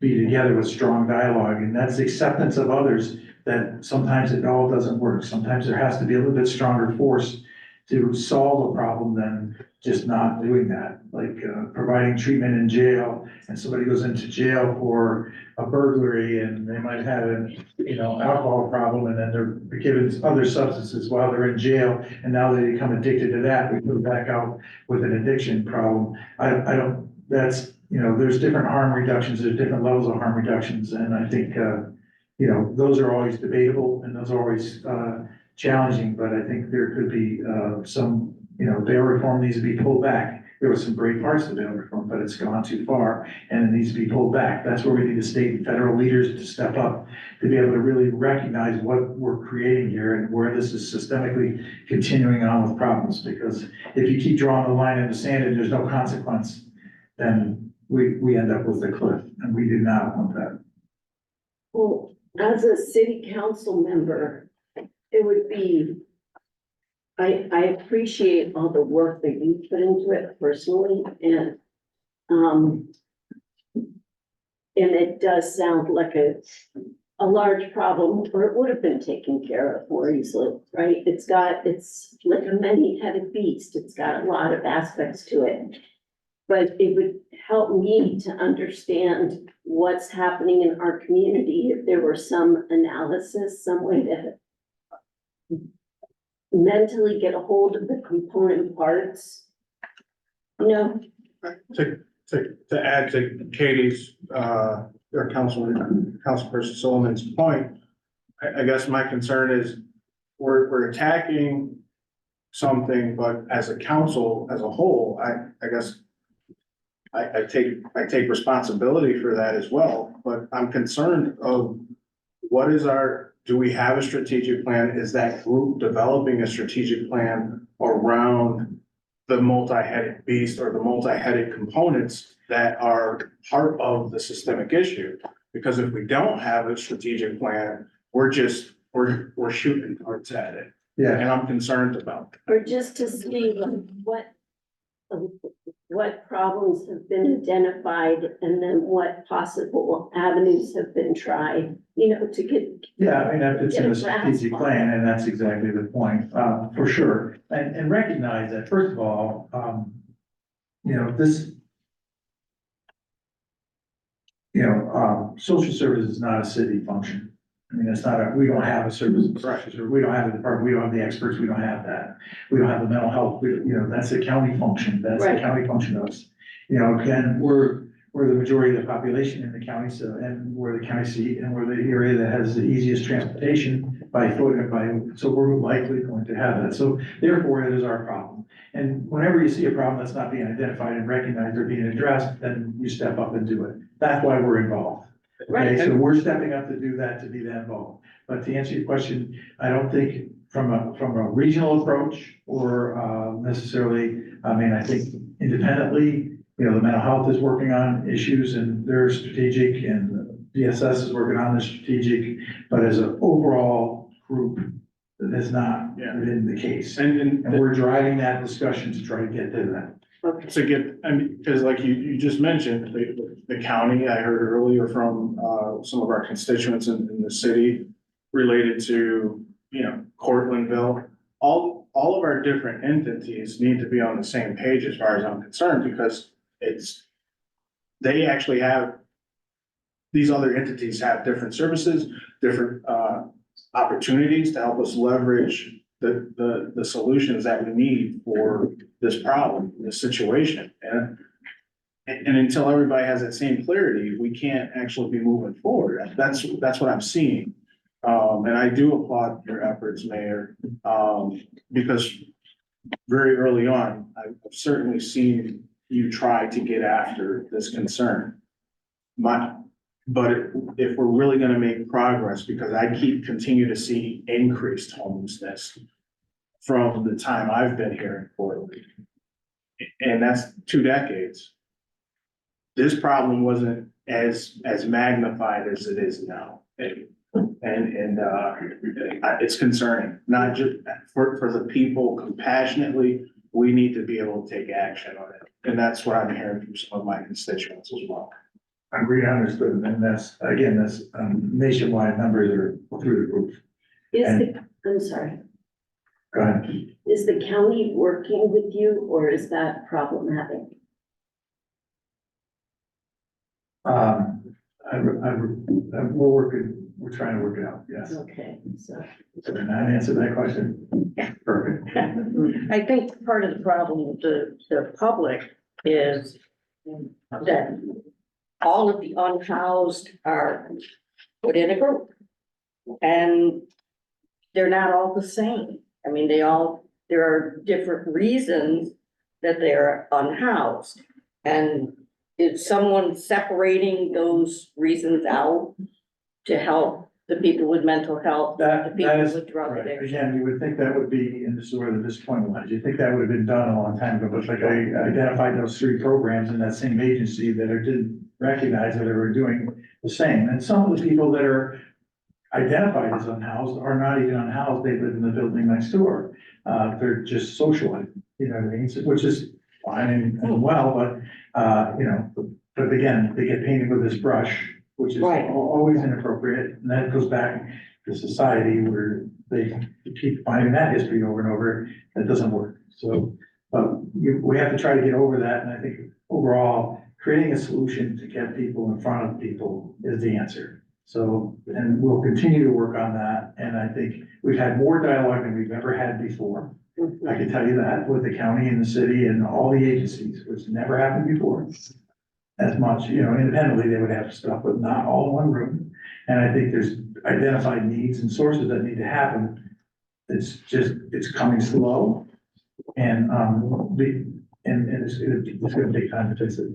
be together with strong dialogue, and that's the acceptance of others that sometimes it all doesn't work. Sometimes there has to be a little bit stronger force to solve a problem than just not doing that. Like, providing treatment in jail, and somebody goes into jail for a burglary, and they might have an, alcohol problem, and then they're given other substances while they're in jail, and now they become addicted to that, we put them back out with an addiction problem. I don't, that's, there's different harm reductions, there's different levels of harm reductions, and I think, those are always debatable, and those are always, challenging, but I think there could be, some, bail reform needs to be pulled back. There were some great parts of the bail reform, but it's gone too far, and it needs to be pulled back. That's where we need the state and federal leaders to step up, to be able to really recognize what we're creating here and where this is systemically continuing on with problems. Because if you keep drawing the line in the sand and there's no consequence, then we end up with a cliff, and we do not want that. Well, as a city council member, it would be, I appreciate all the work that you put into it personally, and it does sound like a large problem, or it would have been taken care of more easily, right? It's like a many-headed beast. It's got a lot of aspects to it. But it would help me to understand what's happening in our community if there were some analysis, some way to mentally get a hold of the component parts. To add to Katie's, or Councilperson Solomon's point, I guess my concern is we're attacking something, but as a council, as a whole, I guess I take responsibility for that as well, but I'm concerned of do we have a strategic plan? Is that group developing a strategic plan around the multi-headed beast or the multi-headed components that are part of the systemic issue? Because if we don't have a strategic plan, we're shooting darts at it. Yeah. And I'm concerned about that. Or just to see what problems have been identified, and then what possible avenues have been tried, to get. Yeah, I mean, it's in a strategic plan, and that's exactly the point, for sure. And recognize that, first of all, social service is not a city function. I mean, we don't have a service, we don't have a department, we don't have the experts, we don't have that. We don't have the mental health, that's a county function, that's the county function of us. Again, we're the majority of the population in the county, and we're the county seat, and we're the area that has the easiest transportation by foot and so we're likely going to have that. So therefore, it is our problem. And whenever you see a problem that's not being identified and recognized or being addressed, then you step up and do it. That's why we're involved. Okay, so we're stepping up to do that, to be that involved. But to answer your question, I don't think from a regional approach or necessarily, I think independently, the mental health is working on issues and they're strategic, and DSS is working on the strategic, but as an overall group, that has not been the case. And we're driving that discussion to try to get to that. Because like you just mentioned, the county, I heard earlier from, some of our constituents in the city related to, Cortlandville. All of our different entities need to be on the same page as far as I'm concerned, because they actually have, these other entities have different services, different, opportunities to help us leverage the solutions that we need for this problem, this situation. And until everybody has that same clarity, we can't actually be moving forward. That's what I'm seeing. And I do applaud your efforts, Mayor, because very early on, I've certainly seen you try to get after this concern. But if we're really gonna make progress, because I continue to see increased homelessness from the time I've been here in Portland, and that's 2 decades. This problem wasn't as magnified as it is now. And it's concerning, not just for the people compassionately, we need to be able to take action on it. And that's what I'm hearing from some of my constituents as well. Agreed, understood, and that's nationwide numbers are through the roof. I'm sorry. Go ahead. Is the county working with you or is that problematic? We're trying to work it out, yes. Okay, so. Did I not answer that question? Perfect. I think part of the problem with the public is that all of the unhoused are put in a group. And they're not all the same. I mean, there are different reasons that they're unhoused. And is someone separating those reasons out to help the people with mental health, the That people is, with drug right, addiction? again, you would think that would be, and this is where the disappointment lies, you think that would have been done a long time ago, but like I identified those 3 programs in that same agency that didn't recognize that they were doing the same, and some of the people that are identified as unhoused are not even unhoused, they live in the building next door. They're just socializing, you know what I mean, which is fine and well, but, you know, but again, they get painted with this brush, which is Right. always inappropriate, and that goes back to society where they keep finding that history over and over, that doesn't work, so. We have to try to get over that, and I think overall, creating a solution to get people in front of people is the answer. So, and we'll continue to work on that, and I think we've had more dialogue than we've ever had before. I can tell you that, with the county and the city and all the agencies, which never happened before. As much, you know, independently, they would have stuff, but not all in one room. And I think there's identified needs and sources that need to happen. It's coming slow. And, it's gonna take time to fix it.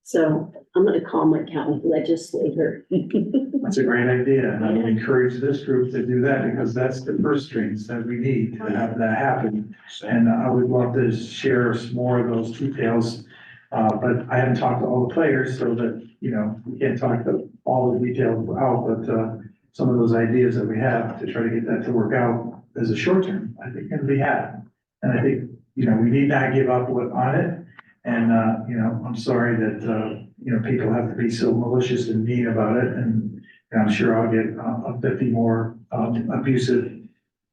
So I'm gonna call my county legislator. That's a great idea, and I would encourage this group to do that, because that's the first strings that we need to have that happen. And I would love to share some more of those details, but I haven't talked to all the players, so that, you know, we can't talk to all the details out, but, some of those ideas that we have to try to get that to work out as a short term, I think can be had. And I think, you know, we need not give up on it. And, you know, I'm sorry that, you know, people have to be so malicious and mean about it, and I'm sure I'll get 50 more abusive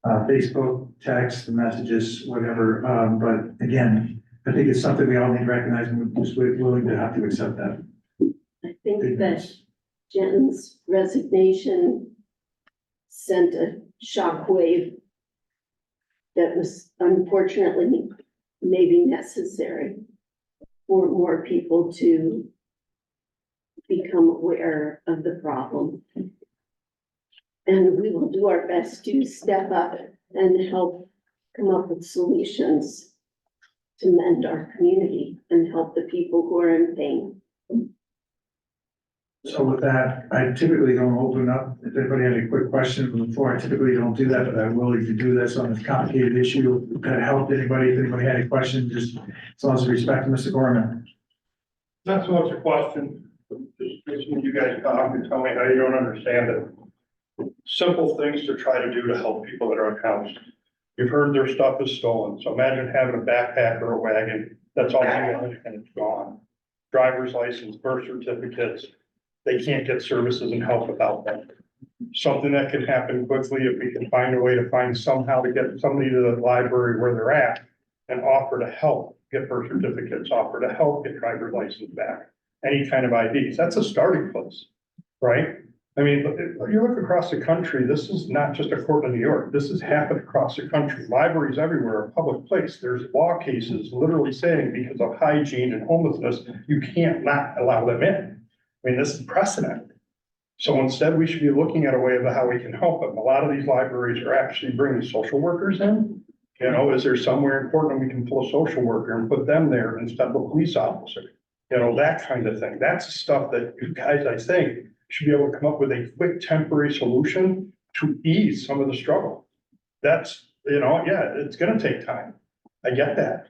Facebook texts, messages, whatever. But again, I think it's something we all need to recognize, and we're just willing to have to accept that. I think that Jen's resignation sent a shockwave that was unfortunately maybe necessary for more people to become aware of the problem. And we will do our best to step up and help come up with solutions to mend our community and help the people who are in pain. So with that, I typically don't open up. If anybody had a quick question before, I typically don't do that, but I'm willing to do this on this complicated issue. That helped anybody, if anybody had a question, just as long as we respect Mr. Gorman. Not so much a question, just listening to you guys talk and tell me how you don't understand it. Simple things to try to do to help people that are unhoused. You've heard their stuff is stolen, so imagine having a backpack or a wagon, that's all you have and it's gone. Driver's license, birth certificates, they can't get services and help without them. Something that can happen quickly if we can find a way to find somehow to get somebody to the library where they're at and offer to help get birth certificates, offer to help get driver's license back, any kind of IDs. That's a starting place, right? I mean, you look across the country, this is not just a court in New York. This has happened across the country. Libraries everywhere are a public place. There's law cases literally saying because of hygiene and homelessness, you can't not allow them in. I mean, this is precedent. So instead, we should be looking at a way of how we can help them. A lot of these libraries are actually bringing social workers in. You know, is there somewhere important we can pull a social worker and put them there instead of a police officer? You know, that kind of thing. That's the stuff that you guys, I think, should be able to come up with a quick temporary solution to ease some of the struggle. That's, you know, yeah, it's gonna take time. I get that.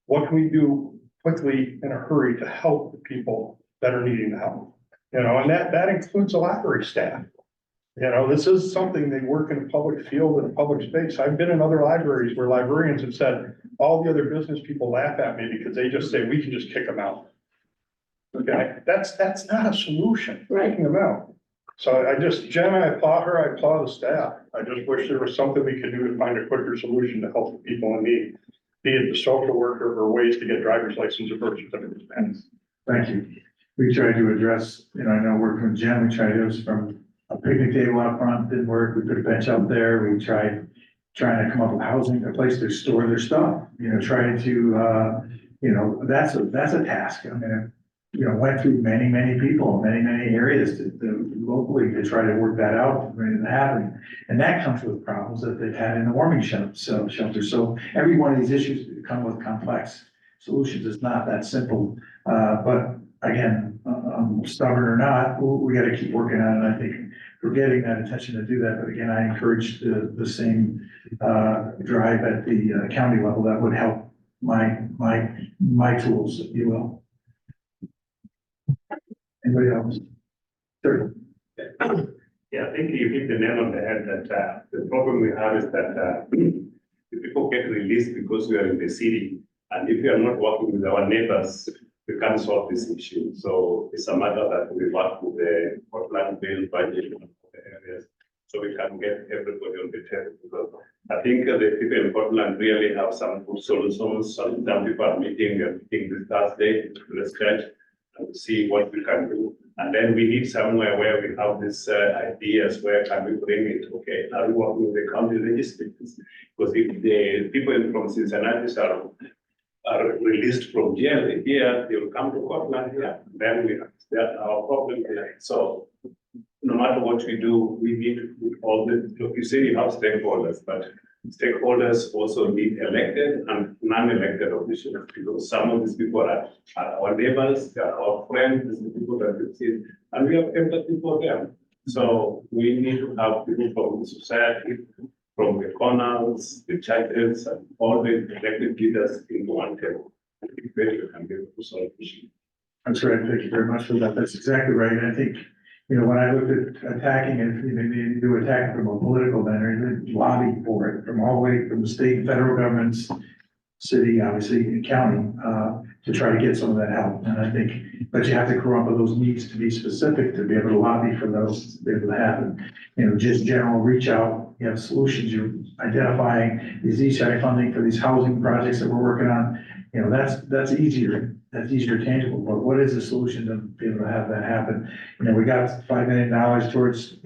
What can we do quickly in a hurry to help the people that are needing the help? You know, and that includes the library staff. You know, this is something they work in a public field and a public space. I've been in other libraries where librarians have said, all the other business people laugh at me because they just say, we can just kick them out. Okay, that's not a solution, kicking them out. So Jen, I applaud her, I applaud the staff. I just wish there was something we could do to find a quicker solution to help the people in need. Be it the social worker or ways to get driver's license or birth certificates. Thank you. We tried to address, I know working with Jen, we tried to, it was from a picnic table out front, didn't work. We put a bench out there. We tried trying to come up with housing, a place to store their stuff, trying to, that's a task. I mean, went through many people, many areas locally to try to work that out, and it happened. And that comes with problems that they've had in the warming shelter. So every one of these issues come with complex solutions. It's not that simple. But again, stubborn or not, we got to keep working on it. I think we're getting that attention to do that. But again, I encourage the same drive at the county level. That would help my tools, if you will. Anybody else? Sure. Yeah, I think you hit the nail on the head that the problem we have is that the people get released because we are in the city. And if we are not working with our neighbors, we can't solve this issue. So it's a matter that we work with the Portland-based budget in the areas, so we can get everybody on the table. Because I think the people in Portland really have some good solutions. Some people are meeting this Thursday to discuss and see what we can do. And then we need somewhere where we have these ideas, where can we bring it? Okay, are we working with the county legislators? Because if the people from Cincinnati are released from jail here, they will come to Portland here. Then we have that our problem here. So no matter what we do, we need to put all the, look, you say you have stakeholders, but stakeholders also need elected and non-elected officials, because some of these people are our neighbors, they are our friends, the people that we see, and we have empathy for them. So we need to have people from the society, from the corners, the churches, and all the elected leaders into one table. I think we can get a solution. That's right. Thank you very much for that. That's exactly right. And I think, when I looked at attacking it, you do attack from a political manner, and lobby for it from all the way from the state and federal governments, city, obviously, and county, to try to get some of that help. And I think, but you have to come up with those needs to be specific, to be able to lobby for those to be able to happen. Just general reach out, you have solutions, you're identifying these ECI funding for these housing projects that we're working on. That's easier. That's easier tangible, but what is the solution to be able to have that happen? We got $5 million towards,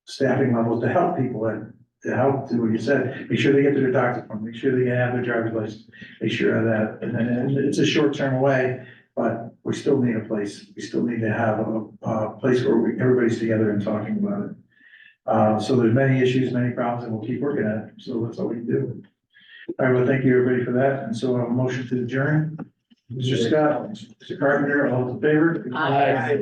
staffing levels to help people and to help do what you said, make sure they get to their doctor's appointment, make sure they can have their driver's license, make sure of that. And then it's a short term away, but we still need a place. We still need to have a place where everybody's together and talking about it. So there's many issues, many problems, and we'll keep working at it. So that's all we can do. All right, well, thank you everybody for that. And so a motion to adjourn. Mr. Scott, Mr. Carpenter, all those in favor? Aye.